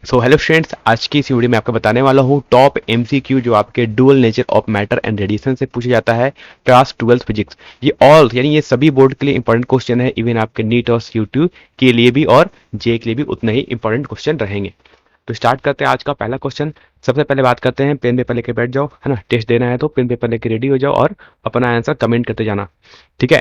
So hello friends, आज की इस वीडियो में आपको बताने वाला हूँ टॉप एमसीक्यू जो आपके dual nature of matter and radiation से पूछा जाता है क्लास 12 फिजिक्स। ये ऑल यानी ये सभी बोर्ड के लिए इंपॉर्टेंट क्वेश्चन है, इवन आपके नीट और सीयूटी के लिए भी और जे के लिए भी उतने ही इंपॉर्टेंट क्वेश्चन रहेंगे। तो स्टार्ट करते हैं आज का पहला क्वेश्चन। सबसे पहले बात करते हैं, पेन पेपर लेके बैठ जाओ, है ना। टेस्ट देना है तो पेन पेपर लेके रेडी हो जाओ और अपना आंसर कमेंट करते जाना, ठीक है।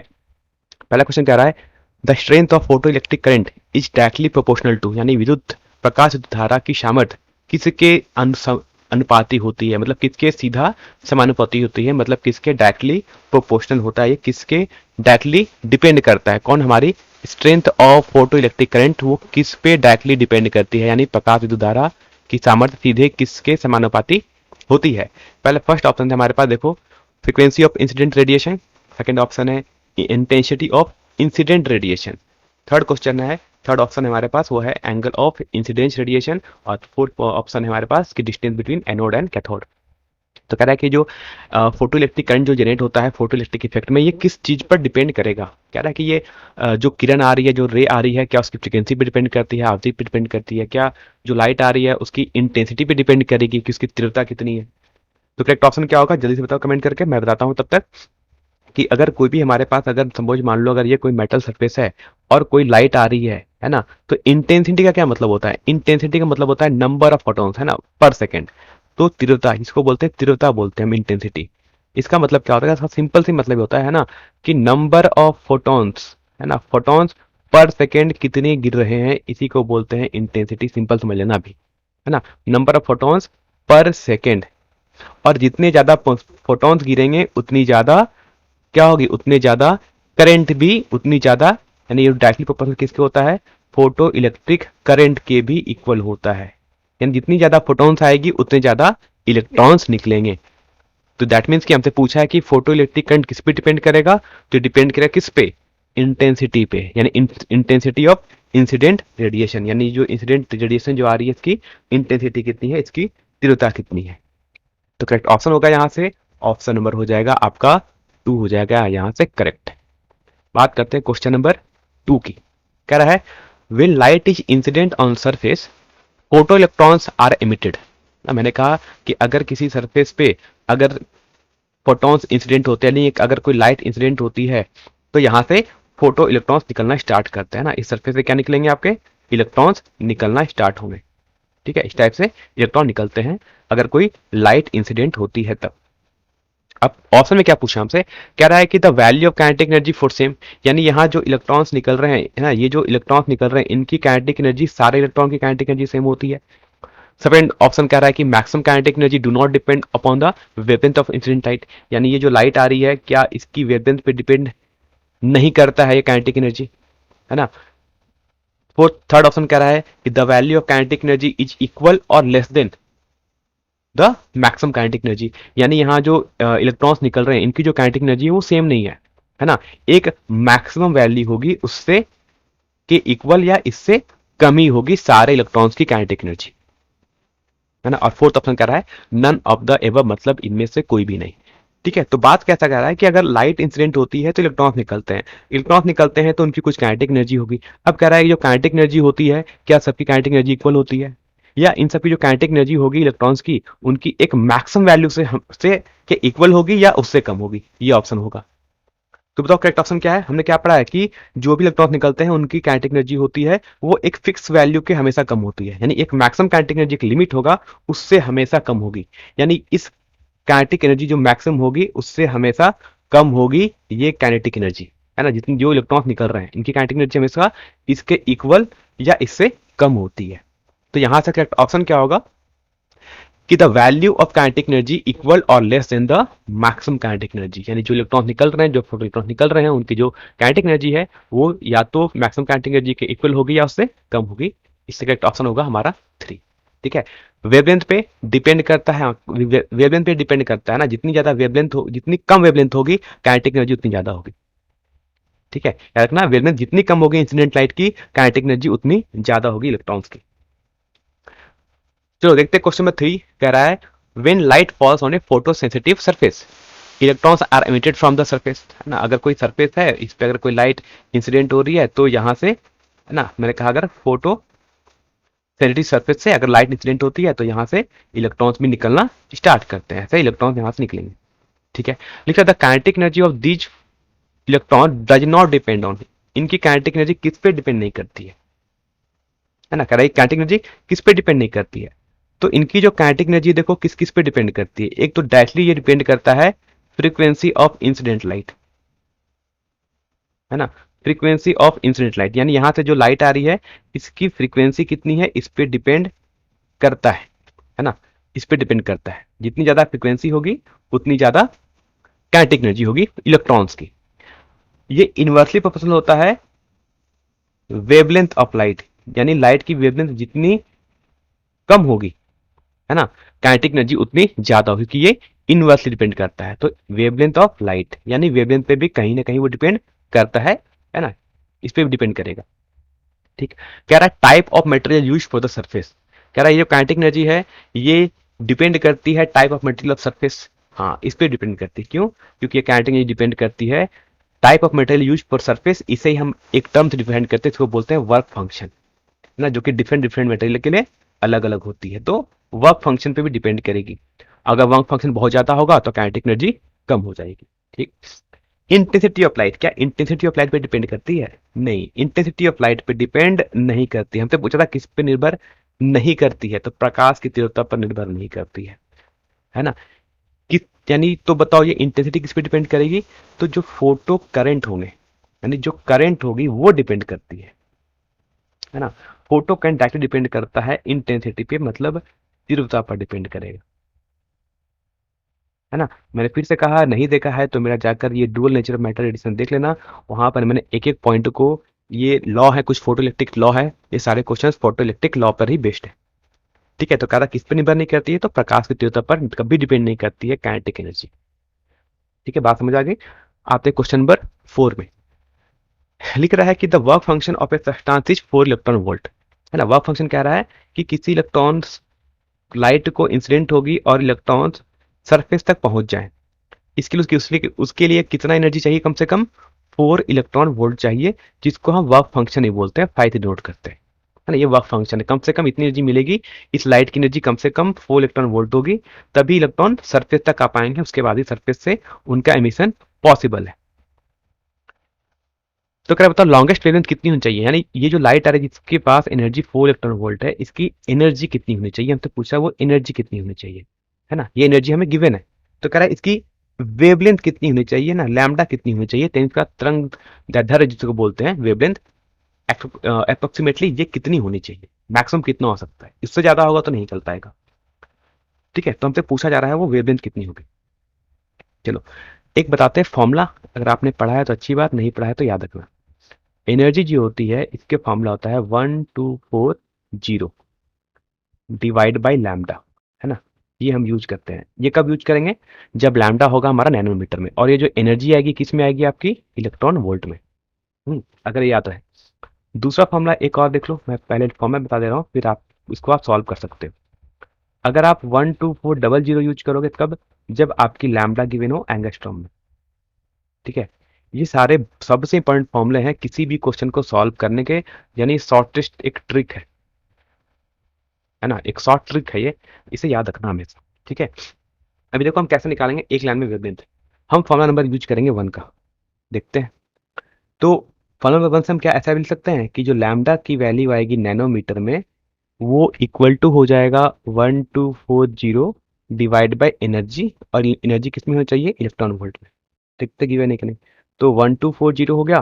पहला क्वेश्चन कह रहा है, the strength of photo electric current is directly proportional to, यानी विद्युत प्रकाश धारा की सामर्थ्य किसके अनुपाती होती है, मतलब किसके सीधा समानुपाती होती है, मतलब किसके डायरेक्टली प्रोपोर्शनल होता है, ये किसके डायरेक्टली डिपेंड करता है। कौन हमारी strength of photo electric current वो किस पे डायरेक्टली डिपेंड करती है, यानी प्रकाश विद्युत धारा की सामर्थ्य सीधे किसके समानुपाती होती है। पहले फर्स्ट ऑप्शन है हमारे पास, देखो, frequency of incident radiation. Second option है intensity of incident radiation. Third option हमारे पास वो है एंगल ऑफ इंसिडेंस रेडिएशन। और फोर्थ ऑप्शन है हमारे पास कि distance between anode and cathode. तो कह रहा है कि जो फोटो इलेक्ट्रिक करंट जो जनरेट होता है फोटो इलेक्ट्रिक इफेक्ट में, ये किस चीज पर डिपेंड करेगा। कह रहा है कि ये जो किरण आ रही है, जो रे आ रही है, क्या उसकी फ्रिक्वेंसी पे डिपेंड करती है, आवृत्ति पे डिपेंड करती है, क्या जो लाइट आ रही है उसकी इंटेंसिटी पे डिपेंड करेगी कि उसकी तीव्रता कितनी है। तो करेक्ट ऑप्शन क्या होगा, जल्दी से बताओ कमेंट करके, मैं बताता हूँ तब तक। कि अगर कोई भी हमारे पास, अगर सपोज मान लो अगर ये कोई मेटल सरफेस है और कोई लाइट आ रही है ना, तो इंटेंसिटी का क्या मतलब होता है, इंटेंसिटी का मतलब होता है नंबर ऑफ फोटॉन्स, है ना, पर सेकेंड। तो तीव्रता, इसको बोलते हैं तीव्रता, बोलते हैं हम इंटेंसिटी। इसका मतलब क्या होता है, इसका सिंपल सी मतलब होता है ना, कि नंबर ऑफ फोटॉन्स, है ना, फोटॉन्स पर सेकेंड कितने गिर रहे हैं, इसी को बोलते हैं इंटेंसिटी। सिंपल समझ लेना अभी, है ना, number of photons per second. और जितने ज्यादा फोटॉन्स गिरेंगे उतनी ज्यादा क्या होगी, उतने ज्यादा करंट भी उतनी ज्यादा, यानी ये डायरेक्टली प्रोपोर्शनल किसके होता है, फोटो इलेक्ट्रिक करंट के भी इक्वल होता है। यानी जितनी ज्यादा फोटॉन्स आएगी उतने ज्यादा इलेक्ट्रॉन्स निकलेंगे। तो दैट मीन्स कि हमसे पूछा है कि फोटो इलेक्ट्रिक करंट किस पे डिपेंड करेगा, तो डिपेंड करेगा किस पे, इंटेंसिटी पे, यानी इंटेंसिटी ऑफ इंसिडेंट रेडिएशन, यानी जो इंसिडेंट रेडिएशन जो आ रही है इसकी इंटेंसिटी कितनी है, इसकी तीव्रता कितनी है। तो करेक्ट ऑप्शन होगा यहाँ से, ऑप्शन नंबर हो जाएगा आपका 2 हो जाएगा यहाँ से करेक्ट। बात करते हैं क्वेश्चन नंबर 2 की। कह रहा है, when light is incident on surface photoelectrons are emitted. मैंने कहा कि अगर किसी सरफेस पे अगर फोटॉन्स इंसिडेंट होते हैं, नहीं अगर कोई लाइट इंसिडेंट होती है, तो यहाँ से फोटो इलेक्ट्रॉन्स निकलना स्टार्ट करते हैं ना, इस सरफेस से क्या निकलेंगे, आपके इलेक्ट्रॉन्स निकलना स्टार्ट होंगे। ठीक है, इस टाइप से इलेक्ट्रॉन निकलते हैं अगर कोई लाइट इंसिडेंट होती है तब। अब ऑप्शन में क्या पूछा हमसे, कह रहा है कि the value of kinetic energy for same, यानी यहाँ जो इलेक्ट्रॉन्स निकल रहे हैं, है ना, ये जो इलेक्ट्रॉन्स निकल रहे हैं इनकी काइनेटिक एनर्जी, सारे इलेक्ट्रॉन की काइनेटिक एनर्जी सेम होती है। सेकंड ऑप्शन कह रहा है कि maximum kinetic energy do not depend upon the wavelength of incident light, यानी ये जो लाइट आ रही है क्या इसकी वेवलेंथ पे डिपेंड नहीं करता है ये काइनेटिक एनर्जी, है ना। फोर्थ थर्ड ऑप्शन कह रहा है कि the value of kinetic energy is equal और less than the maximum kinetic energy, यानी यहाँ जो इलेक्ट्रॉन्स निकल रहे हैं इनकी जो काइनेटिक एनर्जी है वो सेम नहीं है ना, एक मैक्सिमम वैल्यू होगी उससे के इक्वल या इससे कम ही होगी सारे इलेक्ट्रॉन्स की काइनेटिक एनर्जी, है ना। और फोर्थ ऑप्शन कह रहा है नन ऑफ द एबव, मतलब इनमें से कोई भी नहीं। ठीक है, तो बात कैसा कह रहा है कि अगर लाइट इंसिडेंट होती है तो इलेक्ट्रॉन्स निकलते हैं, इलेक्ट्रॉन्स निकलते हैं तो उनकी कुछ काइनेटिक एनर्जी होगी। अब कह रहा है कि जो काइनेटिक एनर्जी होती है क्या सबकी काइनेटिक एनर्जी इक्वल होती है, या इन सबकी जो काइनेटिक एनर्जी होगी इलेक्ट्रॉन्स की उनकी एक मैक्सिमम वैल्यू से के इक्वल होगी या उससे कम होगी, ये ऑप्शन होगा। तो बताओ करेक्ट ऑप्शन क्या है। हमने क्या पढ़ा है कि जो भी इलेक्ट्रॉन्स निकलते हैं उनकी काइनेटिक एनर्जी होती है वो एक फिक्स वैल्यू के हमेशा कम होती है, यानी एक मैक्सिमम काइनेटिक एनर्जी की लिमिट होगा उससे हमेशा कम होगी, यानी इस काइनेटिक एनर्जी जो मैक्सिमम होगी उससे हमेशा कम होगी ये काइनेटिक एनर्जी, है ना। जितनी जो इलेक्ट्रॉन्स निकल रहे हैं इनकी काइनेटिक एनर्जी हमेशा इसके इक्वल या इससे कम होती है। तो यहां से करेक्ट ऑप्शन क्या होगा कि the value of kinetic energy equal और less than the maximum kinetic energy, यानी जो इलेक्ट्रॉन निकल रहे हैं, जो फोटो इलेक्ट्रॉन निकल रहे हैं उनकी जो काइनेटिक एनर्जी है वो या तो मैक्सिमम काइनेटिक एनर्जी के इक्वल होगी या उससे कम होगी। इससे करेक्ट ऑप्शन होगा हमारा 3। ठीक है, वेवलेंथ पे डिपेंड करता है, वेवलेंथ पे डिपेंड करता है ना, जितनी ज्यादा वेवलेंथ हो, जितनी कम वेवलेंथ होगी काइनेटिक एनर्जी उतनी ज्यादा होगी। ठीक है, याद रखना वेवलेंथ जितनी कम होगी इंसिडेंट लाइट की काइनेटिक एनर्जी उतनी ज्यादा होगी इलेक्ट्रॉन्स की। चलो देखते हैं क्वेश्चन नंबर 3। कह रहा है when light falls on a photosensitive surface electrons are emitted from the surface, है ना। अगर कोई सरफेस है इस पे अगर कोई लाइट इंसिडेंट हो रही है तो यहाँ से, है ना, मैंने कहा अगर फोटो फेरेटिक सरफेस से अगर लाइट इंसिडेंट होती है तो यहाँ से इलेक्ट्रॉन्स भी निकलना स्टार्ट करते हैं, ऐसे इलेक्ट्रॉन्स यहाँ से निकलेंगे। ठीक है, लिखा the kinetic energy of these electron does not depend on, इनकी काइनेटिक एनर्जी किस पे डिपेंड नहीं करती है ना, कह रहा है काइनेटिक एनर्जी किस पे डिपेंड नहीं करती है। तो इनकी जो काइनेटिक एनर्जी देखो किस किस पे डिपेंड करती है, एक तो डायरेक्टली ये डिपेंड करता है फ्रीक्वेंसी ऑफ इंसिडेंट लाइट, है ना, फ्रीक्वेंसी ऑफ इंसिडेंट लाइट, यानी यहां से जो लाइट आ रही है इसकी फ्रीक्वेंसी कितनी है इस पे डिपेंड करता है ना, इस पे डिपेंड करता है। जितनी ज्यादा फ्रीक्वेंसी होगी उतनी ज्यादा काइनेटिक एनर्जी होगी इलेक्ट्रॉन्स की। ये इनवर्सली प्रोपोर्शनल होता है वेवलेंथ ऑफ लाइट, यानी लाइट की वेवलेंथ जितनी कम होगी, है ना, काइनेटिक एनर्जी उतनी ज्यादा होगी, क्योंकि ये इनवर्सली डिपेंड करता है। तो वेवलेंथ ऑफ लाइट यानी वेवलेंथ पे भी कहीं ना कहीं वो डिपेंड करता है ना, इस पे भी डिपेंड करेगा। ठीक, कह रहा है type of material use for the surface, कह रहा है ये जो काइनेटिक एनर्जी है ये डिपेंड करती है type of material of surface. हाँ, इस पे डिपेंड करती है, क्यों, क्योंकि ये काइनेटिक एनर्जी डिपेंड करती है type of material use for surface. इसे ही हम एक टर्म से डिफाइन करते हैं, इसको बोलते हैं वर्क फंक्शन, ना, जो कि डिफरेंट डिफरेंट मटेरियल के लिए अलग अलग होती है। तो वर्क फंक्शन पे भी डिपेंड करेगी, अगर वर्क फंक्शन बहुत ज्यादा होगा तो काइनेटिक एनर्जी कम हो जाएगी। ठीक, इंटेंसिटी ऑफ लाइट, क्या इंटेंसिटी ऑफ लाइट पे डिपेंड करती है? नहीं, इंटेंसिटी ऑफ लाइट पे डिपेंड नहीं करती। हमसे पूछा था किस पे निर्भर नहीं करती है, तो प्रकाश की तीव्रता पर निर्भर नहीं करती है ना। किस, यानी तो बताओ ये इंटेंसिटी किस पे डिपेंड करेगी? तो जो फोटो करंट होंगे, यानी जो करंट होगी वो डिपेंड करती है ना। फोटो करंट डायरेक्टली डिपेंड करता है इंटेंसिटी पे, मतलब तीव्रता पर डिपेंड करेगा, है ना। मैंने फिर से कहा, नहीं देखा है तो मेरा जाकर ये dual nature of matter edition देख लेना, वहां पर मैंने एक एक पॉइंट को, ये लॉ है, कुछ फोटो इलेक्ट्रिक लॉ है, ये सारे क्वेश्चंस फोटो इलेक्ट्रिक लॉ पर ही बेस्ड है। ठीक है, तो कहा था किस पर निर्भर नहीं करती है, तो प्रकाश की तीव्रता पर कभी डिपेंड नहीं करती है काइनेटिक एनर्जी। ठीक है, बात समझ आ गई। आते क्वेश्चन नंबर 4 में, लिख रहा है कि the work function of a substance is 4 electron volt, है ना। वर्क फंक्शन कह रहा है कि किसी इलेक्ट्रॉन्स लाइट को इंसिडेंट होगी और इलेक्ट्रॉन्स सरफेस तक पहुंच जाए, इसके लिए उसके लिए कितना एनर्जी चाहिए? कम से कम 4 इलेक्ट्रॉन वोल्ट चाहिए, जिसको हम वर्क फंक्शन ही बोलते हैं, 5 नोट करते हैं, है ना। ये वर्क फंक्शन है, कम से कम इतनी एनर्जी मिलेगी, इस लाइट की एनर्जी कम से कम 4 इलेक्ट्रॉन वोल्ट होगी, तभी इलेक्ट्रॉन सरफेस तक आ पाएंगे, उसके बाद ही सरफेस से उनका एमिशन पॉसिबल है। तो क्या बताओ लॉन्गेस्ट वेवलेंथ कितनी होनी चाहिए, यानी ये जो लाइट आ रही है जिसके पास एनर्जी 4 इलेक्ट्रॉन वोल्ट है, इसकी एनर्जी कितनी होनी चाहिए, हमसे पूछा वो एनर्जी कितनी होनी चाहिए, है ना। ये एनर्जी हमें गिवन है, तो कह रहा है इसकी वेवलेंथ कितनी होनी चाहिए ना, लैम्डा कितनी होनी चाहिए, तो इसका तरंग दैर्ध्य जिसको बोलते हैं वेवलेंथ, अप्रोक्सीमेटली ये कितनी होनी चाहिए, मैक्सिमम कितना हो सकता है, इससे ज्यादा होगा तो नहीं चल पाएगा। ठीक है, तो हमसे पूछा जा रहा है वो वेवलेंथ कितनी होगी। चलो एक बताते हैं फॉर्मूला, अगर आपने पढ़ा है तो अच्छी बात, नहीं पढ़ा है तो याद रखना। एनर्जी जो होती है इसके फॉर्मूला होता है 1240 डिवाइड बाई लैम्डा, है ना। ये हम यूज करते हैं, ये कब यूज करेंगे? जब लैम्डा होगा हमारा नैनोमीटर में, और ये जो एनर्जी आएगी किस में आएगी? आपकी इलेक्ट्रॉन वोल्ट में। अगर ये याद रहे। दूसरा फॉर्मूला एक और देख लो, मैं पहले फॉर्मूला बता दे रहा हूँ, फिर आप इसको आप सॉल्व कर सकते हो। अगर आप 12400 यूज करोगे कब? जब आपकी लैम्डा गिवन हो एंगस्ट्रॉम में। ठीक है, ये सारे सबसे इंपॉर्टेंट फॉर्मूले हैं किसी भी क्वेश्चन को सॉल्व करने के, यानी शॉर्टेस्ट एक ट्रिक है ना, एक शॉर्ट ट्रिक है ये, इसे याद रखना हमेशा। ठीक है, अभी देखो हम कैसे निकालेंगे एक लाइन में वेवलेंथ। हम फॉर्मूला नंबर यूज करेंगे 1 का, देखते हैं। तो फॉर्मूला नंबर 1 से हम क्या ऐसा भी लिख सकते हैं कि जो लैम्डा की वैल्यू आएगी नैनोमीटर में, वो इक्वल टू हो जाएगा 1240 डिवाइड बाई एनर्जी, और एनर्जी किस में होनी चाहिए? इलेक्ट्रॉन वोल्ट में। देखते गिवन है कि नहीं, तो 1240 हो गया।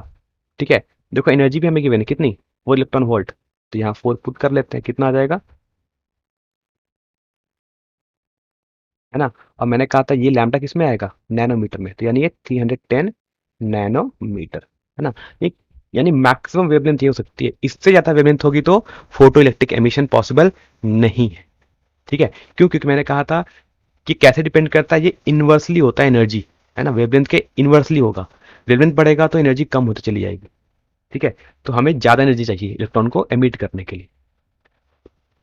ठीक है, देखो एनर्जी भी हमें गिवन है कितनी? 4 इलेक्ट्रॉन वोल्ट, तो यहाँ 4 पुट कर लेते हैं, कितना आ जाएगा, है ना। और मैंने कहा था ये लैम्डा किस में आएगा? नैनोमीटर में, तो यानी ये 310 नैनोमीटर, है ना। ये यानी मैक्सिमम वेवलेंथ ये हो सकती है, इससे ज्यादा वेवलेंथ होगी तो फोटो इलेक्ट्रिक एमिशन पॉसिबल नहीं है। ठीक है, क्यों? क्योंकि मैंने कहा था कि कैसे डिपेंड करता है, ये इनवर्सली होता है एनर्जी, है ना, वेवलेंथ के इनवर्सली होगा। वेवलेंथ बढ़ेगा तो एनर्जी कम होती चली जाएगी। ठीक है, तो हमें ज्यादा एनर्जी चाहिए इलेक्ट्रॉन को एमिट करने के लिए,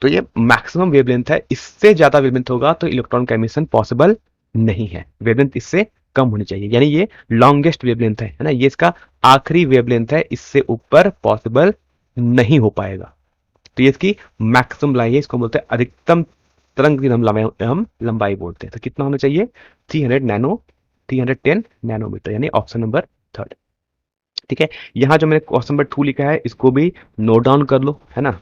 तो ये मैक्सिमम वेवलेंथ है, इससे ज्यादा वेवलेंथ होगा तो इलेक्ट्रॉन का एमिशन पॉसिबल नहीं है, वेवलेंथ इससे कम होनी चाहिए, यानी ये लॉन्गेस्ट वेवलेंथ है ना, ये इसका आखिरी वेवलेंथ है, इससे ऊपर पॉसिबल नहीं हो पाएगा। तो ये इसकी मैक्सिमम लंबाई है, इसको बोलते हैं अधिकतम तरंग की हम लंबाई बोलते हैं। तो कितना होना चाहिए? 310 नैनोमीटर, यानी ऑप्शन नंबर थर्ड। ठीक है, यहाँ जो मैंने क्वेश्चन नंबर 2 लिखा है इसको भी नोट डाउन कर लो, है ना,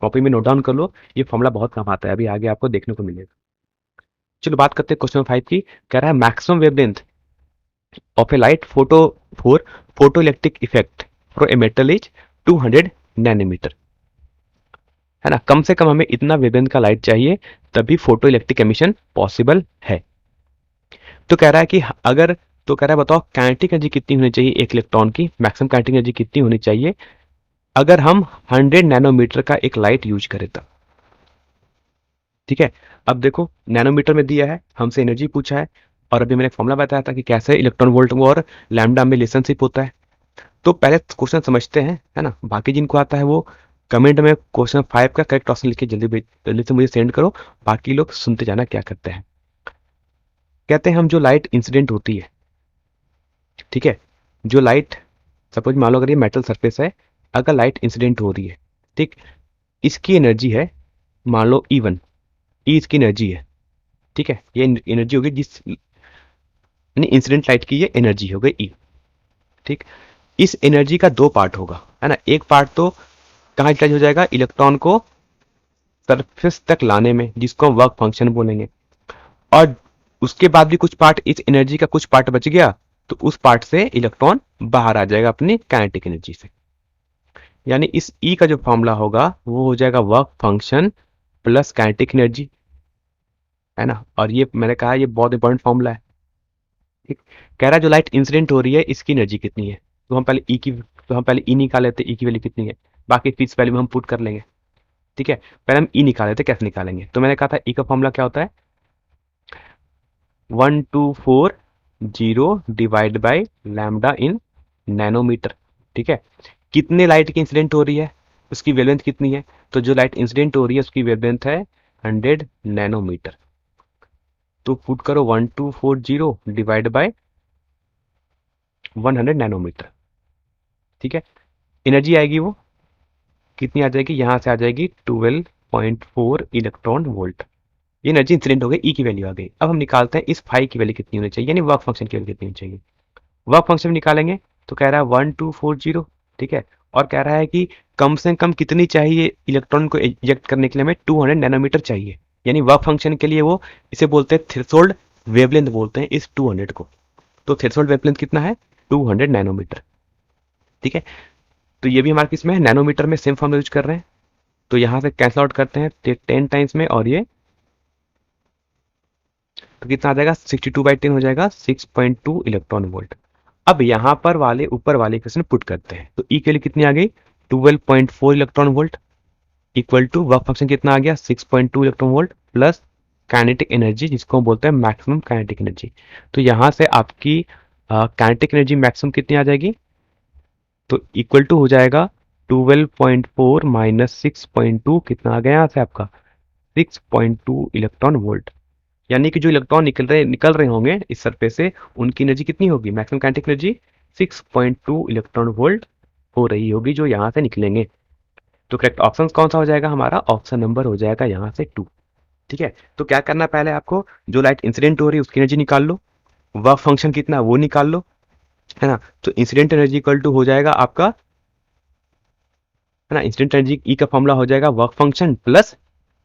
कॉपी में नोट डाउन कर लो, ये फॉर्मूला बहुत काम आता है, अभी आगे आपको देखने को मिलेगा। चलो बात करते हैं क्वेश्चन नंबर 5 की। कह रहा है maximum wavelength of a light photoelectric effect for a metal is 200 nanometre, है ना, कम से कम हमें इतना वेवलेंथ का लाइट चाहिए तभी फोटो इलेक्ट्रिक एमिशन पॉसिबल है। तो कह रहा है कि अगर, तो कह रहा है बताओ काइनेटिक एनर्जी कितनी होनी चाहिए एक इलेक्ट्रॉन की, मैक्सिमम काइनेटिक एनर्जी कितनी होनी चाहिए अगर हम 100 नैनोमीटर का एक लाइट यूज करें तब। ठीक है, अब देखो नैनोमीटर में दिया है, हमसे एनर्जी पूछा है, और अभी मैंने फॉर्मूला बताया था कि कैसे इलेक्ट्रॉन वोल्ट और लैम्डा में रिलेशनशिप होता है। तो पहले क्वेश्चन समझते हैं, है ना, बाकी जिनको आता है वो कमेंट में क्वेश्चन 5 का करेक्ट ऑप्शन लिख के जल्दी से मुझे सेंड करो, बाकी लोग सुनते जाना क्या करते हैं। कहते हैं हम जो लाइट इंसिडेंट होती है, ठीक है, जो लाइट सपोज मान लो अगर ये मेटल सरफेस है, अगर लाइट इंसिडेंट हो रही है, ठीक, इसकी एनर्जी है मान लो E1, ई इसकी एनर्जी है, ठीक है, ये एनर्जी होगी जिस, यानी इंसिडेंट लाइट की ये एनर्जी हो गई ई। ठीक, इस एनर्जी का दो पार्ट होगा, है ना, एक पार्ट तो कहाँ यूटिलाइज हो जाएगा, इलेक्ट्रॉन को सरफेस तक लाने में, जिसको हम वर्क फंक्शन बोलेंगे, और उसके बाद भी कुछ पार्ट, इस एनर्जी का कुछ पार्ट बच गया तो उस पार्ट से इलेक्ट्रॉन बाहर आ जाएगा अपनी काइनेटिक एनर्जी से। यानी इस ई का जो फॉर्मूला होगा वो हो जाएगा work function plus kinetic energy, है ना, और ये मैंने कहा ये बहुत इंपॉर्टेंट फॉर्मूला है। ठीक, कह रहा है जो लाइट इंसिडेंट हो रही है इसकी एनर्जी कितनी है, तो हम पहले ई निकाल लेते हैं, ई की वैल्यू कितनी है, बाकी फिक्स वैल्यू में हम पुट कर लेंगे। ठीक है, पहले हम ई निकाल लेते, कैसे निकालेंगे, तो मैंने कहा था ई का फॉर्मूला क्या होता है, 1240 divide by lambda in nanometre. ठीक है, कितने लाइट की इंसिडेंट हो रही है, उसकी वेवलेंथ कितनी है, तो जो लाइट इंसिडेंट हो रही है उसकी वेवलेंथ है 100 नैनोमीटर। तो पुट करो 1240 डिवाइड बाय 100 नैनोमीटर। ठीक है, एनर्जी आएगी वो कितनी आ जाएगी, यहां से आ जाएगी 12.4 इलेक्ट्रॉन वोल्ट। ये एनर्जी इंसिडेंट हो गई, ई की वैल्यू आ गई। अब हम निकालते हैं इस फाई की वैल्यू कितनी होनी चाहिए, यानी वर्क फंक्शन की वैल्यू कितनी होनी चाहिए। वर्क फंक्शन निकालेंगे तो कह रहा है 1240, ठीक है, और कह रहा है कि कम से कम कितनी चाहिए इलेक्ट्रॉन को इजेक्ट करने के लिए, हमें 200 नैनोमीटर चाहिए, यानी वर्क फंक्शन के लिए वो इसे बोलते हैं थ्रेशोल्ड वेवलेंथ बोलते हैं इस 200 को। तो थ्रेशोल्ड वेवलेंथ कितना है, 200 नैनोमीटर। ठीक है, तो ये भी हमारे किस में है, नैनोमीटर में सेम फॉर्मूला यूज कर रहे हैं, तो यहां से कैंसिल आउट करते हैं 10 टाइम्स में, और ये तो कितना आ जाएगा, 62/10 हो जाएगा, 6.2 इलेक्ट्रॉन वोल्ट। अब यहां पर वाले ऊपर वाले इक्वेशन पुट करते हैं, तो ई के लिए कितनी आ गई, 12.4 electron volt equal to work function कितना आ गया, 6.2 electron volt plus kinetic energy जिसको हम बोलते हैं मैक्सिमम काइनेटिक एनर्जी। तो यहां से आपकी काइनेटिक एनर्जी मैक्सिमम कितनी आ जाएगी, तो इक्वल टू हो जाएगा 12.4 माइनस 6.2, कितना आ गया यहाँ से आपका 6.2 इलेक्ट्रॉन वोल्ट। यानी कि जो इलेक्ट्रॉन निकल रहे होंगे इस सरफेस से, उनकी एनर्जी कितनी होगी, maximum kinetic energy 6.2 electron volt हो रही होगी जो यहाँ से निकलेंगे। तो करेक्ट ऑप्शन कौन सा हो जाएगा हमारा, ऑप्शन नंबर हो जाएगा यहाँ से 2। ठीक है, तो क्या करना है, पहले आपको जो लाइट इंसिडेंट हो रही है उसकी एनर्जी निकाल लो, वर्क फंक्शन कितना वो निकाल लो, है ना, तो इंसिडेंट एनर्जी इक्वल टू हो जाएगा आपका, है ना, इंसिडेंट एनर्जी ई का फॉर्मूला हो जाएगा work function plus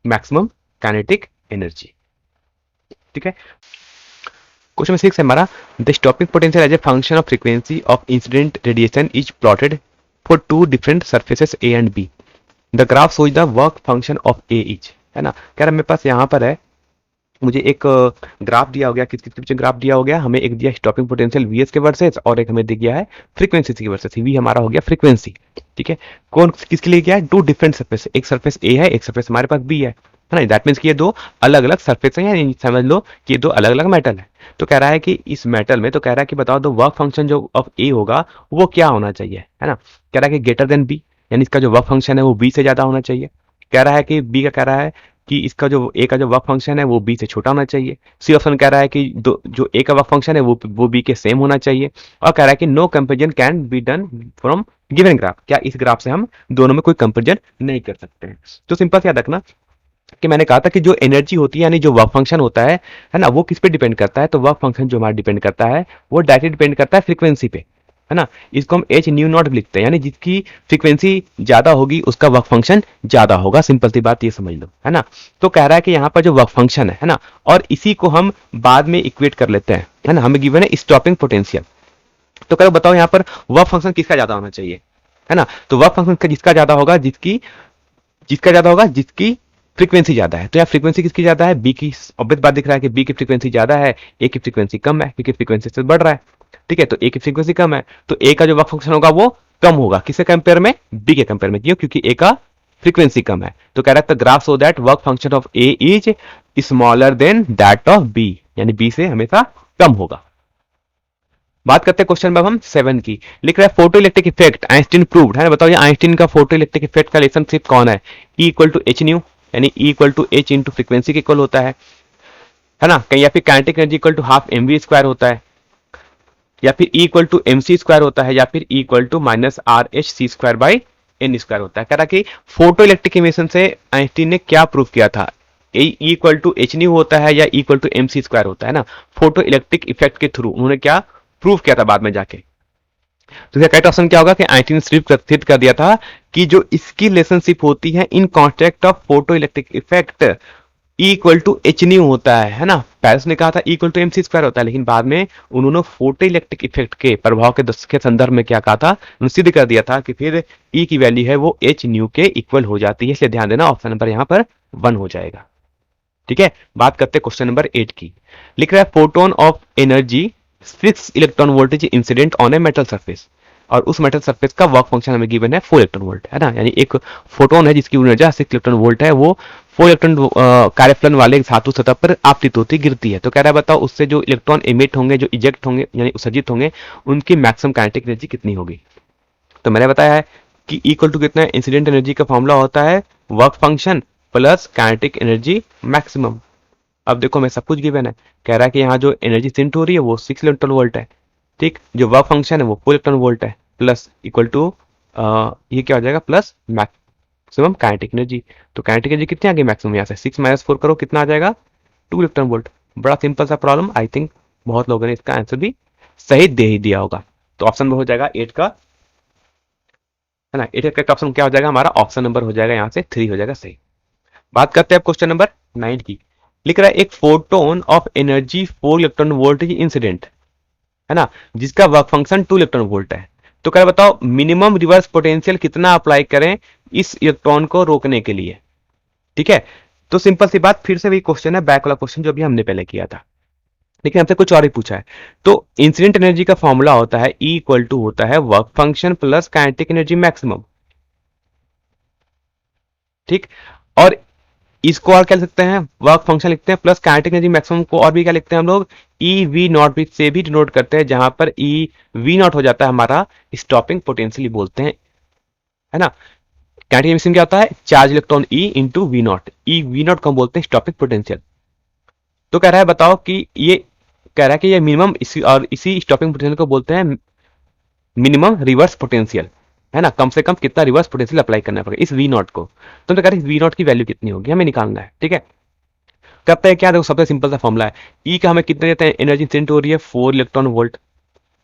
maximum kinetic energy. ठीक है, क्वेश्चन 6 है हमारा, the stopping potential as a function of frequency of incident radiation is plotted for two different surfaces A and B, the graph shows the work function of A each, है ना, कह रहा मेरे पास यहाँ पर है, मुझे एक ग्राफ दिया हो गया, किसके पीछे ग्राफ दिया हो गया, हमें एक दिया स्टॉपिंग पोटेंशियल वीएस के वर्सेस, और एक हमें दिया है फ्रीक्वेंसी के वर्सेस, वी हमारा हो गया फ्रीक्वेंसी। ठीक है, कौन किसके लिए गया है, टू डिफरेंट सर्फेस, एक सर्फेस ए है, एक सर्फेस हमारे पास बी है ना, दैट मीन्स कि ये दो अलग अलग सर्फेस है, या समझ लो कि ये दो अलग अलग मेटल है। तो कह रहा है कि इस मेटल में, तो कह रहा है कि बताओ दो वर्क फंक्शन जो ऑफ ए होगा वो क्या होना चाहिए, है ना, कह रहा है कि ग्रेटर देन बी, यानी इसका जो वर्क फंक्शन है वो बी से ज्यादा होना चाहिए। कह रहा है कि बी का कह रहा है कि इसका जो ए का जो वर्क फंक्शन है वो बी से छोटा होना चाहिए। सी ऑप्शन कह रहा है कि जो ए का वर्क फंक्शन है वो बी के सेम होना चाहिए। और कह रहा है कि no comparison can be done from given graph, क्या इस ग्राफ से हम दोनों में कोई कंपेरिजन नहीं कर सकते हैं। तो सिंपल से याद रखना कि मैंने कहा था कि जो एनर्जी होती है यानी जो वर्क फंक्शन होता है ना, वो किस पे डिपेंड करता है। तो वर्क फंक्शन जो हमारा डिपेंड करता है वो डायरेक्टली डिपेंड करता है फ्रीक्वेंसी पे, है ना। इसको हम एच न्यू नॉट लिखते हैं, यानी जिसकी फ्रीक्वेंसी ज्यादा होगी उसका वर्क फंक्शन ज्यादा होगा। सिंपल सी बात ये समझ लो, है ना। तो कह रहा है कि यहाँ पर जो वर्क फंक्शन है ना, और इसी को हम बाद में इक्वेट कर लेते हैं, है ना। हमें गिवन है स्टॉपिंग पोटेंशियल। तो करो बताओ यहाँ पर वर्क फंक्शन किसका ज्यादा होना चाहिए, है ना। तो वर्क फंक्शन जिसका ज्यादा होगा, जिसकी फ्रीक्वेंसी ज्यादा है। तो यहाँ फ्रीक्वेंसी किसकी ज्यादा है, बी की। ऑब्वियस बात दिख रहा है कि बी की फ्रीक्वेंसी ज्यादा है, ए की फ्रीक्वेंसी कम है, क्योंकि फ्रीक्वेंसी से बढ़ रहा है। ठीक है, तो ए की फ्रीक्वेंसी कम है, तो ए का जो वर्क फंक्शन होगा वो कम होगा। किसके कंपेयर में, बी के कंपेयर में। क्यों, क्योंकि ए का फ्रीक्वेंसी कम है। तो कह रहा है graph so that work function of A is smaller than that of B, यानी बी से हमेशा कम होगा। बात करते हैं क्वेश्चन नंबर हम 7 की। लिख रहा है photoelectric effect Einstein proved, है ना। बताओ ये आइंस्टीन का फोटो इलेक्ट्रिक इफेक्ट का रिलेशनशिप कौन है। E equal to H nu, यानी E equal to H into frequency के इक्वल होता है ना। कहीं या फिर kinetic energy equal to half M V square होता है, या फिर E equal to M C square होता है, या फिर E equal to minus R H C square by N square होता है। कह रहा कि फोटो इलेक्ट्रिक इमेशन से आइंस्टीन ने क्या प्रूव किया था। E equal to H nu होता है या E equal to M C square होता है ना। फोटो इलेक्ट्रिक इफेक्ट के थ्रू उन्होंने क्या प्रूव किया था बाद में जाके। तो इसका करेक्ट ऑप्शन क्या होगा कि आइंस्टीन ने सिद्ध कर दिया था कि जो इसकी रिलेशनशिप होती है in context of photoelectric effect E equal to H nu होता है ना। पहले उसने कहा था E equal to M C square होता है, लेकिन बाद में उन्होंने फोटो इलेक्ट्रिक इफेक्ट के प्रभाव के संदर्भ में क्या कहा था, उन्होंने सिद्ध कर दिया था कि फिर E की वैल्यू है वो एच न्यू के इक्वल हो जाती है। इसलिए ध्यान देना ऑप्शन नंबर यहाँ पर 1 हो जाएगा। ठीक है, बात करते हैं क्वेश्चन नंबर 8 की। लिख रहा है photon of energy 6 electron voltage incident on a metal surface, और उस मेटल सरफेस का वर्क फंक्शन हमें गिवन है 4 इलेक्ट्रॉन वोल्ट, है ना। यानी एक फोटोन है जिसकी ऊर्जा 6 इलेक्ट्रॉन वोल्ट है, वो 4 इलेक्ट्रॉन कार्यफलन वाले धातु सतह पर आपतित होती गिरती है। तो कह रहा है बताओ उससे जो इलेक्ट्रॉन इमिट होंगे, जो इजेक्ट होंगे यानी उत्सर्जित होंगे, उनकी मैक्सिमम काइनेटिक एनर्जी कितनी होगी। तो मैंने बताया है कि इक्वल टू कितना है, इंसिडेंट एनर्जी का फॉर्मूला होता है work function plus kinetic energy maximum. अब देखो मैं सब कुछ गिवन है। कह रहा है कि यहाँ जो एनर्जी सिंट हो रही है वो 6 इलेक्ट्रॉन वोल्ट है, ठीक। जो वर्क फंक्शन है वो 4 इलेक्ट्रॉन वोल्ट है, प्लस इक्वल टू ये क्या हो जाएगा, प्लस मैक्सिमम काइनेटिक एनर्जी। तो काइनेटिक एनर्जी कितनी आ गई मैक्सिमम, यहाँ से 6 माइनस 4 करो कितना आ जाएगा, 2 इलेक्ट्रॉन वोल्ट। बड़ा सिंपल सा प्रॉब्लम, आई थिंक बहुत लोगों ने इसका आंसर भी सही दे ही दिया होगा। तो ऑप्शन नंबर हो जाएगा 8 का, है ना। 8 का ऑप्शन क्या हो जाएगा हमारा, ऑप्शन नंबर हो जाएगा यहाँ से 3 हो जाएगा सही। बात करते हैं क्वेश्चन नंबर 9 की। लिख रहा है एक photon of energy 4 electron volt incident, है ना, जिसका वर्क फंक्शन 2 इलेक्ट्रॉन वोल्ट है। तो कह बताओ मिनिमम रिवर्स पोटेंशियल कितना अप्लाई करें इस इलेक्ट्रॉन को रोकने के लिए। ठीक है, तो सिंपल सी बात, फिर से वही क्वेश्चन है, बैक वाला क्वेश्चन जो अभी हमने पहले किया था, लेकिन हमसे कुछ और ही पूछा है। तो इंसिडेंट एनर्जी का फॉर्मूला होता है E इक्वल टू होता है work function plus kinetic energy maximum, ठीक। और इसको और क्या लिख सकते हैं, वर्क फंक्शन लिखते हैं प्लस काइनेटिक एनर्जी मैक्सिमम को और भी क्या लिखते हैं हम लोग, ई वी नॉट भी से भी डिनोट करते हैं, जहां पर ई वी नॉट हो जाता है हमारा स्टॉपिंग पोटेंशियल बोलते हैं, है ना। काइनेटिक मैक्सिमम क्या होता है, charge electron E into V naught, E V naught को हम बोलते हैं स्टॉपिंग पोटेंशियल। तो कह रहा है बताओ कि ये कह रहा है कि ये मिनिमम इसी स्टॉपिंग पोटेंशियल को बोलते हैं मिनिमम रिवर्स पोटेंशियल, है ना। कम से कम कितना रिवर्स पोटेंशियल अप्लाई करना पड़ेगा इस वी नॉट को। तो कह रहे हैं वी नॉट की वैल्यू कितनी होगी हमें निकालना है, ठीक है। करते हैं क्या, देखो सबसे सिंपल सा फॉर्मूला है, ई का हमें कितने देते हैं, एनर्जी इंसिडेंट हो रही है 4 इलेक्ट्रॉन वोल्ट,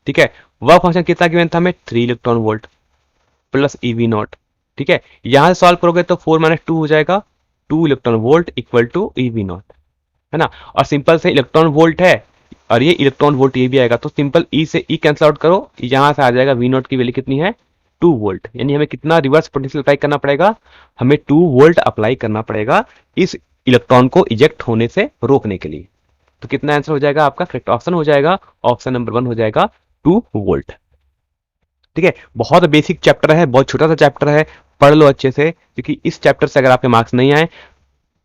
ठीक है। वर्क फंक्शन कितना गिवन था हमें, 3 electron volt plus E V not, ठीक है। यहां से सॉल्व करोगे तो 4 माइनस 2 हो जाएगा 2 electron volt equal to E V naught, है ना। और सिंपल से इलेक्ट्रॉन वोल्ट है और ये इलेक्ट्रॉन वोल्ट ये भी आएगा, तो सिंपल ई से ई कैंसिल आउट करो, यहां से आ जाएगा वी नॉट की वैल्यू कितनी है 2 वोल्ट। यानी हमें कितना रिवर्स पोटेंशियल अप्लाई करना पड़ेगा, हमें 2 वोल्ट अप्लाई करना पड़ेगा इस इलेक्ट्रॉन को इजेक्ट होने से रोकने के लिए। तो कितना आंसर हो जाएगा आपका, करेक्ट ऑप्शन हो जाएगा ऑप्शन नंबर 1 हो जाएगा 2 वोल्ट। ठीक है, बहुत बेसिक चैप्टर है, बहुत छोटा सा चैप्टर है, पढ़ लो अच्छे से, क्योंकि इस चैप्टर से अगर आपके मार्क्स नहीं आए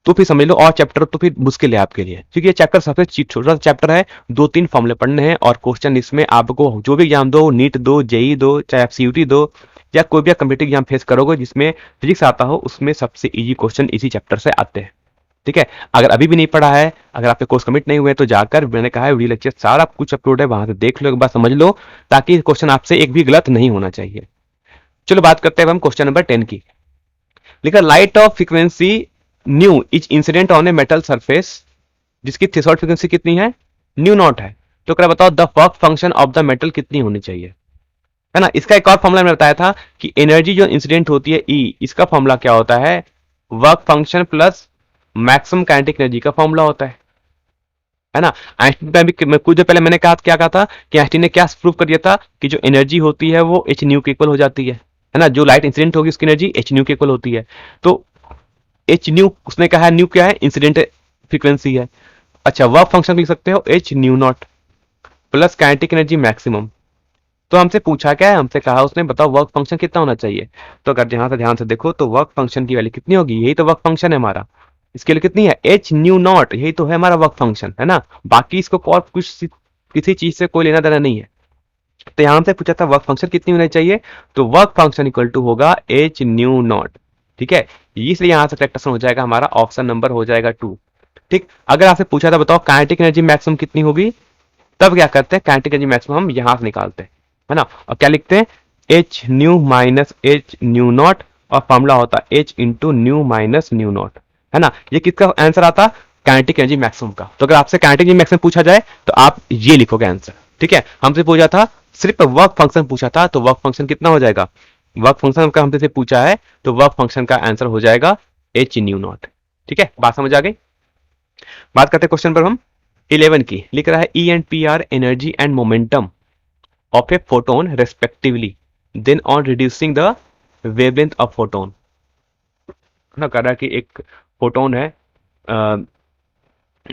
तो फिर समझ लो और चैप्टर तो फिर मुश्किल है आपके लिए, क्योंकि ये चैप्टर सबसे छोटा सा चैप्टर है, 2-3 फॉर्मूले पढ़ने हैं और क्वेश्चन इसमें आपको जो भी एग्जाम दो, नीट दो, जेई दो, चाहे आप सीयूटी दो या कोई भी कम्पिटिटिव एग्जाम फेस करोगे जिसमें फिजिक्स आता हो, उसमें सबसे इजी क्वेश्चन इसी चैप्टर से आते हैं। ठीक है, अगर अभी भी नहीं पढ़ा है, अगर आपके कोर्स कमिट नहीं हुए तो जाकर, मैंने कहा है वीडियो लेक्चर सारा कुछ अपलोड है, वहां से देख लो, एक बार समझ लो, ताकि क्वेश्चन आपसे एक भी गलत नहीं होना चाहिए। चलो बात करते हैं अब हम क्वेश्चन नंबर 10 की। लिखा light of frequency new is incident on a metal surface, जिसकी थ्रेशोल्ड फ्रीक्वेंसी कितनी है, न्यू नॉट है। तो क्या बताओ the work function of the metal कितनी होनी चाहिए, है ना। इसका एक और फॉर्मूला मैंने बताया था कि एनर्जी जो इंसिडेंट होती है ई, इसका फॉर्मूला क्या होता है, work function plus maximum kinetic energy का फॉर्मूला होता है ना। आइंस्टीन का भी कुछ देर पहले मैंने कहा क्या कहा था कि आइंस्टीन ने क्या प्रूव कर दिया था कि जो एनर्जी होती है वो एच न्यू के इक्वल हो जाती है ना। जो लाइट इंसिडेंट होगी उसकी एनर्जी एच न्यू के इक्वल होती है। तो एच न्यू उसने कहा है, न्यू क्या है, इंसिडेंट फ्रीक्वेंसी है। अच्छा, वर्क फंक्शन लिख सकते हो H new not plus kinetic energy maximum. तो हमसे पूछा क्या है, हमसे कहा उसने बताओ वर्क फंक्शन कितना होना चाहिए। तो अगर यहां से ध्यान से देखो तो वर्क फंक्शन की वैल्यू कितनी होगी, यही तो वर्क फंक्शन है हमारा। इसके लिए कितनी है, एच न्यू नॉट, यही तो है हमारा वर्क फंक्शन, है ना। बाकी इसको और कुछ किसी चीज से कोई लेना देना नहीं है। तो यहां से पूछा था वर्क फंक्शन कितनी होनी चाहिए, तो वर्क फंक्शन इक्वल टू होगा एच न्यू नॉट। ठीक है, इसलिए यहां से करेक्ट आंसर हो जाएगा हमारा ऑप्शन नंबर हो जाएगा 2। ठीक, अगर आपसे पूछा था बताओ काइनेटिक एनर्जी मैक्सिमम कितनी होगी, तब क्या करते हैं, काइनेटिक एनर्जी मैक्सिमम हम यहां से निकालते हैं, है ना। और क्या लिखते हैं, H new minus H new not, और फॉर्मूला होता है H into new minus new not, है ना। ये किसका आंसर आता, काइनेटिक एनर्जी मैक्सिमम का। तो अगर आपसे काइनेटिक एनर्जी मैक्सिमम पूछा जाए तो आप ये लिखोगे आंसर। ठीक है, हमसे पूछा था सिर्फ वर्क फंक्शन पूछा था, तो वर्क फंक्शन कितना हो जाएगा, वर्क फंक्शन का हमसे पूछा है तो वर्क फंक्शन का आंसर हो जाएगा एच न्यू नॉट। ठीक है, बात समझ आ गई। बात करते हैं क्वेश्चन पर हम 11 की। लिख रहा है E and P are energy and momentum of a photon respectively, then on reducing the wavelength of photon. ना कह रहा है कि एक फोटोन है,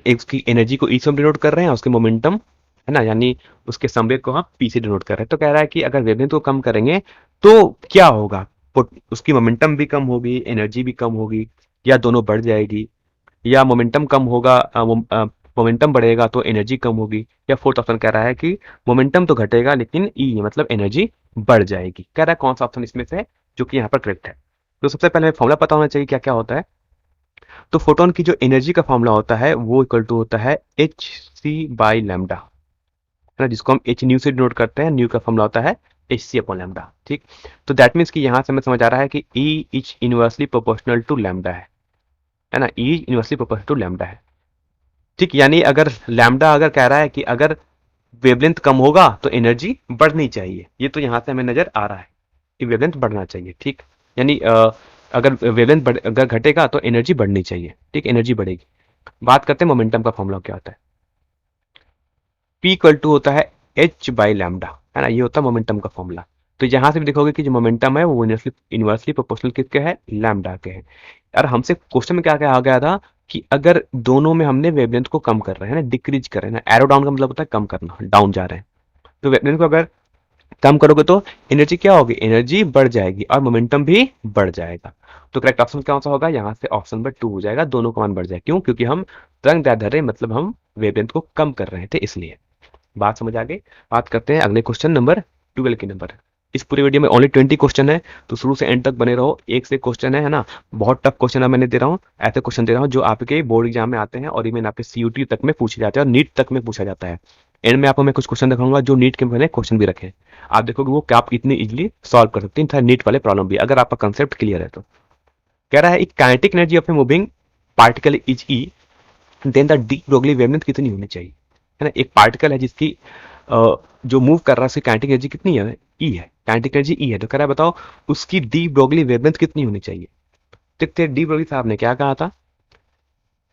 एक उसकी एनर्जी को ई से डिनोट कर रहे हैं, उसके मोमेंटम, है ना, यानी उसके संवेग को हम पी से डिनोट कर रहे हैं। तो कह रहा है कि अगर वेवलेंथ को कम करेंगे तो क्या होगा, उसकी मोमेंटम भी कम होगी, एनर्जी भी कम होगी, या दोनों बढ़ जाएगी, या मोमेंटम कम होगा, मोमेंटम बढ़ेगा तो एनर्जी कम होगी, या फोर्थ ऑप्शन कह रहा है कि मोमेंटम तो घटेगा लेकिन ई मतलब एनर्जी बढ़ जाएगी। कह रहा है कौन सा ऑप्शन इसमें से है जो कि यहाँ पर करेक्ट है। तो सबसे पहले फॉर्मूला पता होना चाहिए क्या क्या होता है। तो फोटोन की जो एनर्जी का फॉर्मूला होता है वो इक्वल टू होता है एच सी बाई लैम्डा, है ना, जिसको हम एच न्यू से डिनोट करते हैं। न्यू का फॉर्मूला होता है एच सी अपॉन लैम्डा। ठीक, तो दैट मीन्स कि यहाँ से हमें समझ आ रहा है कि E is inversely proportional to lambda है ना, E inversely proportional to lambda है। ठीक, यानी अगर लैम्डा अगर कह रहा है कि अगर वेवलेंथ कम होगा तो एनर्जी बढ़नी चाहिए, ये तो यहां से हमें नजर आ रहा है कि वेवलेंथ बढ़ना चाहिए। ठीक, यानी अगर वेवलेंथ अगर घटेगा तो एनर्जी बढ़नी चाहिए। ठीक, एनर्जी बढ़ेगी। बात करते हैं मोमेंटम का फॉर्मूला क्या होता है। पी इक्वल टू होता है एच बाई लैम्डा, है ना, ये होता है मोमेंटम का फॉर्मूला। तो यहां से भी देखोगे कि जो मोमेंटम है वो इनवर्सली प्रोपोर्शनल किसके है, लैम्डा के है। और हमसे क्वेश्चन में क्या क्या आ गया था कि अगर दोनों में हमने वेवलेंथ को कम कर रहे हैं ना, डिक्रीज कर रहे हैं ना, एरो डाउन का मतलब होता है कम करना, डाउन जा रहे हैं, तो वेवलेंथ को अगर कम करोगे तो एनर्जी क्या होगी, एनर्जी बढ़ जाएगी और मोमेंटम भी बढ़ जाएगा। तो करेक्ट ऑप्शन कौन सा होगा, यहाँ से ऑप्शन नंबर 2 हो जाएगा, दोनों का मान बढ़ जाएगा। क्यों, क्योंकि हम तरंग दैर्ध्य मतलब हम वेवलेंथ को कम कर रहे थे इसलिए। बात समझ आ गई। बात करते हैं अगले क्वेश्चन नंबर 12 के नंबर। इस पूरे वीडियो में ओनली 20 क्वेश्चन है, तो शुरू से एंड तक बने रहो। एक से क्वेश्चन है ना, बहुत टफ क्वेश्चन है मैंने दे रहा हूँ, ऐसे क्वेश्चन दे रहा हूँ जो आपके बोर्ड एग्जाम में आते हैं और इवन आपके सीयूटी तक में पूछे जाते हैं और नीट तक में पूछा जाता है। एंड में आपको मैं कुछ क्वेश्चन दिखाऊंगा जो नीट के मैंने क्वेश्चन भी रखे हैं, आप देखोगे वो क्या आप इतनी इजिली सॉल्व कर सकते हैं नीट वाले प्रॉब्लम भी, अगर आपका कंसेप्ट क्लियर है तो। कह रहा है kinetic energy of a moving particle is E, then the de Broglie wavelength कितनी होनी चाहिए, है ना। एक पार्टिकल है जिसकी जो मूव कर रहा है उसकी काइनेटिक एनर्जी कितनी है, ई है, काइनेटिक एनर्जी ई है। तो कह रहा है बताओ उसकी डी ब्रोगली वेवलेंथ कितनी होनी चाहिए। देखते डी ब्रोगली साहब ने क्या कहा था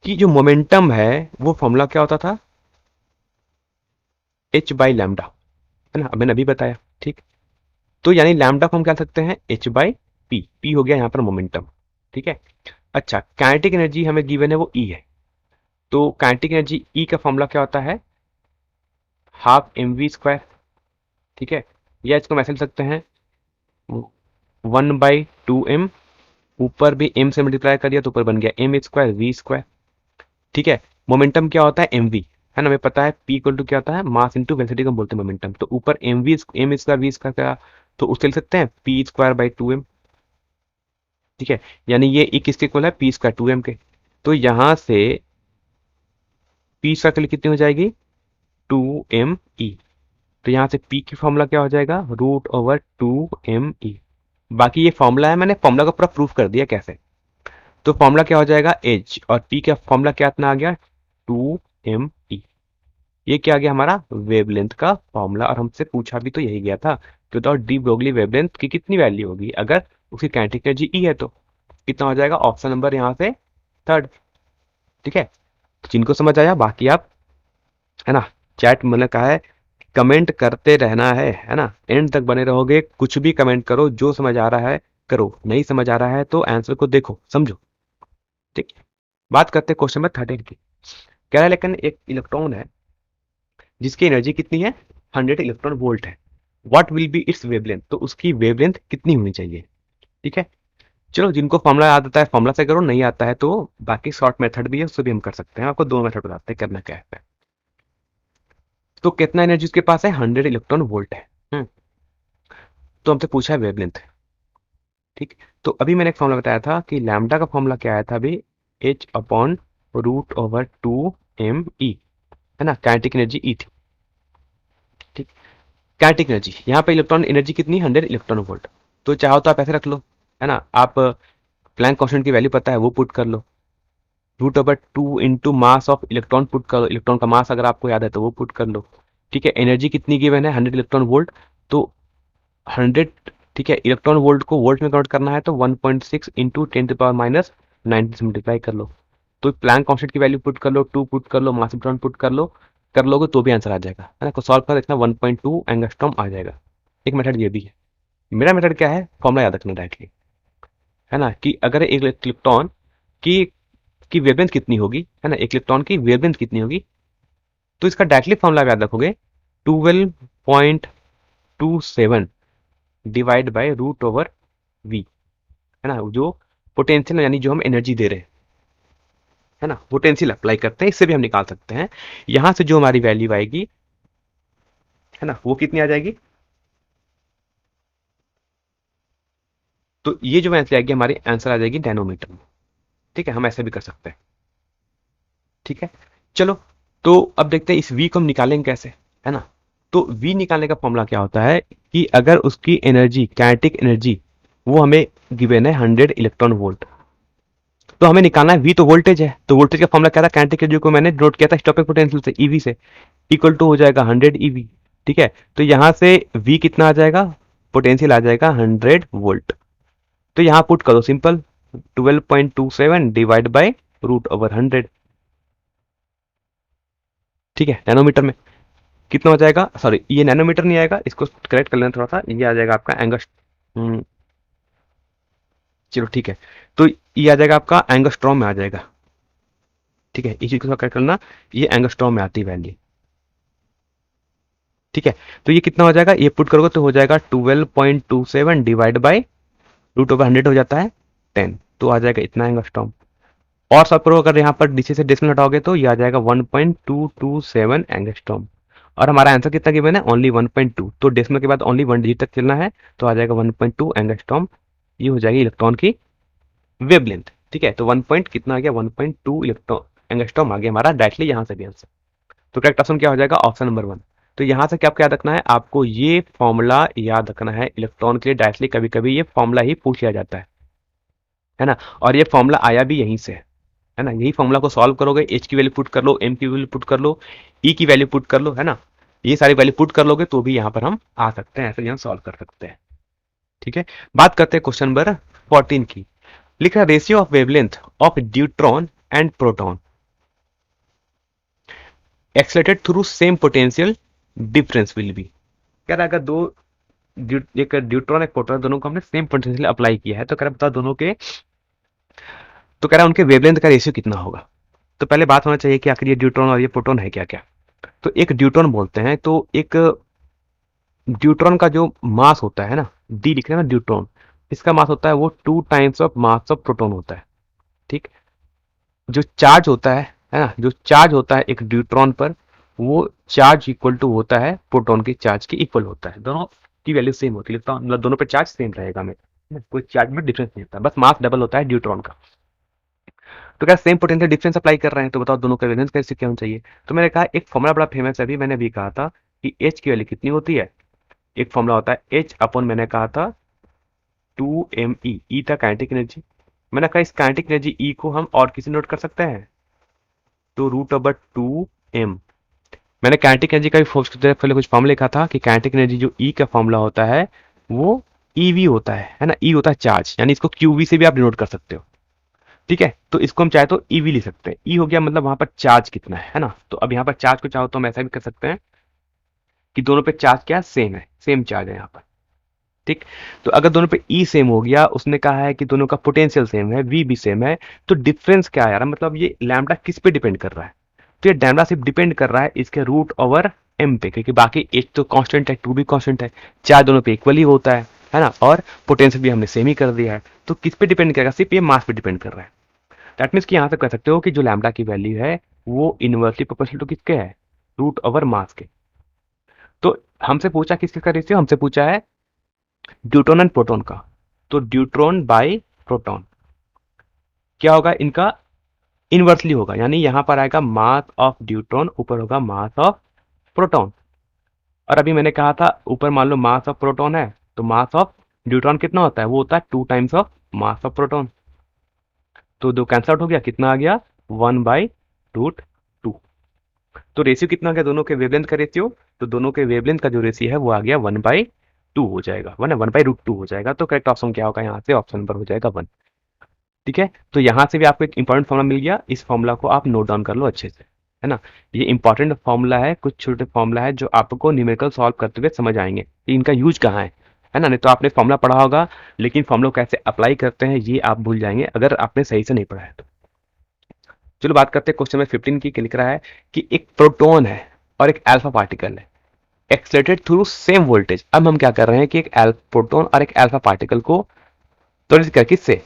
कि जो मोमेंटम है वो फॉर्मूला क्या होता था, एच बाई लैम्डा, है ना, मैंने अभी बताया। ठीक, तो यानी लैम्डा को हम कह सकते हैं एच बाई पी, पी हो गया यहाँ पर मोमेंटम। ठीक है, अच्छा काइनेटिक एनर्जी हमें गिवन है वो ई है, तो काइनेटिक एनर्जी ई का फॉर्मूला क्या होता है, हाफ एम वी स्क्वायर। ठीक है, या इसको मैसेज सकते हैं 1/2m, ऊपर भी m से मल्टीप्लाई कर दिया तो ऊपर बन गया एम स्क्वायर वी स्क्वायर। ठीक है, मोमेंटम क्या होता है एम वी, है ना, हमें पता है p इक्वल टू क्या होता है, मास इंटू वेलोसिटी को बोलते हैं मोमेंटम। तो ऊपर एम स्क्वायर वी स्क्वायर का, तो उससे लिख सकते हैं पी स्क्वायर बाई 2m। ठीक है, यानी ये किसके इक्वल है, पी स्क्वायर 2m के। तो यहां से पी सर्कल कितनी हो जाएगी 2m e। तो यहां से पी की फॉर्मूला क्या हो जाएगा √2m e। बाकी ये फॉर्मूला है, मैंने फॉर्मूला को पूरा प्रूफ कर दिया कैसे। तो फॉर्मूला क्या हो जाएगा एच, और पी का फॉर्मूला क्या इतना आ गया 2m e। ये क्या आ गया हमारा वेवलेंथ का फॉर्मूला, और हमसे पूछा भी तो यही गया था कि बताओ डी ब्रोगली वेवलेंथ की कितनी वैल्यू होगी अगर उसकी काइनेटिक एनर्जी ई है। तो कितना हो जाएगा ऑप्शन नंबर यहाँ से थर्ड। ठीक है, तो जिनको समझ आया बाकी आप, है ना, चैट मैंने कहा है कमेंट करते रहना है ना, एंड तक बने रहोगे, कुछ भी कमेंट करो, जो समझ आ रहा है करो, नहीं समझ आ रहा है तो आंसर को देखो समझो। ठीक है, बात करते हैं क्वेश्चन नंबर 13 की। कह रहा है लेकिन एक इलेक्ट्रॉन है जिसकी एनर्जी कितनी है 100 इलेक्ट्रॉन वोल्ट है, what will be it's wavelength, तो उसकी वेवलेंथ कितनी होनी चाहिए। ठीक है, चलो जिनको फॉर्मूला याद आता है फॉर्मूला से करो, नहीं आता है तो बाकी शॉर्ट मेथड भी है उससे भी हम कर सकते हैं, आपको दो मेथड बताते हैं करना क्या है। तो कितना एनर्जी उसके पास है 100 इलेक्ट्रॉन वोल्ट है। तो हमसे पूछा है वेवलेंथ। ठीक, तो अभी मैंने एक फॉर्मूला बताया था कि लैम्डा का फॉर्मूला क्या आया था अभी H/√2m e, है ना, काइनेटिक एनर्जी ई थी। ठीक, काइनेटिक एनर्जी यहाँ पे इलेक्ट्रॉन एनर्जी कितनी 100 इलेक्ट्रॉन वोल्ट। तो चाहो तो आप ऐसे रख लो, है ना, आप प्लैंक कांस्टेंट की वैल्यू पता है वो पुट कर लो, √2 into mass of electron put कर लो, इलेक्ट्रॉन का मास अगर आपको याद है तो वो पुट कर लो। ठीक है, एनर्जी कितनी गिवन है 100 इलेक्ट्रॉन वोल्ट, तो 100, ठीक है, इलेक्ट्रॉन वोल्ट को वोल्ट में कन्वर्ट करना है तो 1.6 इंटू 10⁻⁻⁹ से मल्टीप्लाई कर लो। तो प्लैंक कांस्टेंट की वैल्यू पुट कर लो, 2 पुट कर लो, मास इलेक्ट्रॉन पुट कर लो, कर लोगे तो भी आंसर आ जाएगा, है ना। सॉल्व कर देखना 1.2 एंगस्ट्रॉम आ जाएगा। एक मेथड ये भी है। मेरा मेथड क्या है, फॉर्मूला याद रखना डायरेक्टली, है ना, कि अगर एक इलेक्ट्रॉन की वेवलेंथ कितनी होगी, है ना, एक इलेक्ट्रॉन की वेवलेंथ कितनी होगी, तो इसका डायरेक्टली फॉर्मूला याद रखोगे 12.27 डिवाइड बाय √/v, है ना, जो पोटेंशियल यानी जो हम एनर्जी दे रहे हैं, है ना, पोटेंशियल अप्लाई करते हैं, इससे भी हम निकाल सकते हैं। यहां से जो हमारी वैल्यू आएगी, है ना, वो कितनी आ जाएगी, तो ये जो वैल्यू आएगी हमारी आंसर आ जाएगी नैनोमीटर में। ठीक है, हम ऐसे भी कर सकते हैं। ठीक है, चलो, तो अब देखते हैं इस v को हम निकालेंगे कैसे, है ना। तो v निकालने का फॉर्मूला क्या होता है कि अगर उसकी एनर्जी काइनेटिक एनर्जी वो हमें गिवन है 100 इलेक्ट्रॉन वोल्ट, तो हमें निकालना है v, तो वोल्टेज है, तो वोल्टेज का फॉर्मूला क्या था, काइनेटिक एनर्जी को मैंने नोट किया था स्टॉपिंग पोटेंशियल से ईवी से, इक्वल टू हो जाएगा 100 EV। ठीक है, तो यहां से v कितना आ जाएगा, पोटेंशियल आ जाएगा 100 वोल्ट। तो यहां पुट करो सिंपल 12.27 डिवाइड बाय √/100। ठीक है, नैनोमीटर में कितना हो जाएगा, सॉरी ये नैनोमीटर नहीं आएगा, इसको करेक्ट कर लेना थोड़ा सा, ये आ जाएगा आपका एंगस्ट, चलो ठीक है, तो ये आ जाएगा आपका एंगस्ट्रॉम में आ जाएगा। ठीक है, इस चीज को करेक्ट करना, ये एंगस्ट्रॉम में आती है वैल्यू। ठीक है, तो ये कितना हो जाएगा, ये पुट करोगे तो हो जाएगा 12.27 डिवाइड बाई √/100 हो जाता है 10, तो आ जाएगा इतना एंगस्ट्रॉम। और सब करो, अगर यहाँ पर नीचे से डेसिमल हटाओगे तो ये आ जाएगा 1.227 एंगस्ट्रॉम। और हमारा आंसर कितना गिवन है ओनली 1.2, तो डेसिमल के बाद ओनली 1 डिजिट तक चलना है, तो आ जाएगा 1.2 एंगस्ट्रॉम। ये हो जाएगी इलेक्ट्रॉन की वेवलेंथ। ठीक है, तो 1 पॉइंट कितना आ गया 1.2 इलेक्ट्रॉन एंगस्ट्रॉम आ गया हमारा डायरेक्टली यहाँ से भी आंसर। तो करेक्ट ऑप्शन क्या हो जाएगा ऑप्शन नंबर 1। तो यहाँ से क्या आपको याद रखना है, आपको ये फॉर्मूला याद रखना है इलेक्ट्रॉन के लिए डायरेक्टली, कभी कभी ये फॉर्मूला ही पूछ लिया जाता है ना, और ये फॉर्मूला आया भी यहीं से, है ना। यही फॉर्मूला को सॉल्व करोगे, एच की वैल्यू पुट कर लो, एम की वैल्यू पुट कर लो, ई की वैल्यू पुट कर लो, है ना, ये सारी वैल्यू पुट कर लोगे तो भी यहाँ पर हम आ सकते हैं, ऐसे यहाँ सॉल्व कर सकते हैं। ठीक है, बात करते हैं क्वेश्चन नंबर 14 की। लिख रहा है ratio of wavelength of deuteron and proton accelerated through same potential difference will be. कह रहा है अगर दो एक ड्यूट्रॉन एक प्रोटॉन दोनों को हमने सेम पोटेंशियल अप्लाई किया है, तो कह रहा है बताओ दोनों के, तो कह रहा है उनके वेवलेंथ का रेशियो कितना होगा। तो पहले बात होना चाहिए कि आखिर ये ड्यूट्रॉन और ये प्रोटॉन है क्या क्या। तो एक ड्यूट्रॉन बोलते हैं, तो एक ड्यूट्रॉन का जो मास होता है ना, डी लिख रहे हैं ना ड्यूट्रॉन, इसका मास होता है वो 2 times of mass of proton होता है। ठीक, जो चार्ज होता है ना, जो चार्ज होता है एक ड्यूट्रॉन पर, वो चार्ज इक्वल टू होता है प्रोटॉन के चार्ज के इक्वल होता है, दोनों की वैल्यू सेम होती है, मतलब दोनों पे चार्ज सेम रहेगा, में कोई चार्ज में डिफरेंस नहीं होता, बस मास डबल होता है ड्यूट्रॉन का। तो क्या सेम पोटेंशियल डिफरेंस अप्लाई कर रहे हैं, तो बताओ दोनों का वेवलेंथ कैसे क्या होना चाहिए। तो मैंने कहा एक फॉर्मूला बड़ा फेमस है, अभी मैंने अभी कहा था कि एच की वैल्यू कितनी होती है। एक फॉर्मूला होता है एच अपॉन, मैंने कहा था 2 ई था काइनेटिक एनर्जी। मैंने कहा इस काइनेटिक एनर्जी ई को हम और किसी नोट कर सकते हैं, तो √2m। मैंने काइनेटिक एनर्जी का भी पहले कुछ फॉर्मूला लिखा था कि काइनेटिक एनर्जी जो ई का फॉर्मूला होता है वो ईवी होता है ना। ई होता है चार्ज, यानी इसको क्यूवी से भी आप डिनोट कर सकते हो। ठीक है, तो इसको हम चाहे तो ईवी लिख सकते हैं। ई हो गया मतलब वहां पर चार्ज कितना है ना। तो अब यहाँ पर चार्ज को चाहो तो हम ऐसा भी कर सकते हैं कि दोनों पे चार्ज क्या सेम है, सेम चार्ज है यहाँ पर। ठीक, तो अगर दोनों पे ई सेम हो गया, उसने कहा है कि दोनों का पोटेंशियल सेम है, वी भी सेम है, तो डिफरेंस क्या है यार, मतलब ये लैम्डा किस पे डिपेंड कर रहा है। तो ये लैम्डा सिर्फ डिपेंड कर रहा है इसके √m पे, क्योंकि बाकी एच तो कांस्टेंट है, टू भी कांस्टेंट है, चार्ज दोनों पे इक्वली होता है ना, और पोटेंशियल भी हमने सेम ही कर दिया है। तो किस पे डिपेंड करेगा, सिर्फ ये मास पे डिपेंड कर रहा है। दैट मीन्स कि यहाँ से कह सकते हो कि जो लैम्डा की वैल्यू है वो इनवर्सली प्रोपोर्शनल टू किसके है, √मास के। तो हमसे पूछा किस किसका रेशियो, हमसे पूछा है ड्यूट्रॉन एंड प्रोटॉन का। तो ड्यूट्रॉन बाय प्रोटॉन क्या होगा, इनका इनवर्सली होगा, यानी यहां पर आएगा मास ऑफ ड्यूट्रॉन, ऊपर होगा मास ऑफ प्रोटॉन। और अभी मैंने कहा था ऊपर मान लो मास ऑफ प्रोटॉन है, तो मास ऑफ ड्यूट्रॉन कितना होता है, वो होता है 2 times of mass of proton. तो दो कैंसल आउट हो गया, कितना आ गया 1/√2। तो रेशियो कितना आ गया दोनों के वेवलेंथ का रेशियो, तो दोनों के वेवलेंथ का जो रेशियो है वो आ गया 1/2 हो जाएगा, 1/√2 हो जाएगा। तो करेक्ट ऑप्शन क्या होगा यहाँ से, ऑप्शन नंबर हो जाएगा 1। ठीक है, तो यहां से भी आपको एक इंपॉर्टेंट फॉर्मूला मिल गया, इस फॉर्मूला को आप नोट डाउन कर लो अच्छे से, है ना। ये इंपॉर्टेंट फॉर्मूला है, कुछ छोटे फॉर्मूला है जो आपको न्यूमेरिकल सॉल्व करते हुए समझ आएंगे कि इनका यूज कहाँ है ना। नहीं तो आपने फॉर्मूला पढ़ा होगा, लेकिन फॉर्मूला कैसे अप्लाई करते हैं ये आप भूल जाएंगे अगर आपने सही से नहीं पढ़ा है तो। चलो बात करते हैं क्वेश्चन नंबर 15 की। लिख रहा है कि एक प्रोटॉन है और एक अल्फा पार्टिकल है एक्सलेटेड थ्रू सेम वोल्टेज। अब हम क्या कर रहे हैं कि एक प्रोटॉन और एक अल्फा पार्टिकल को त्वरित कर किससे,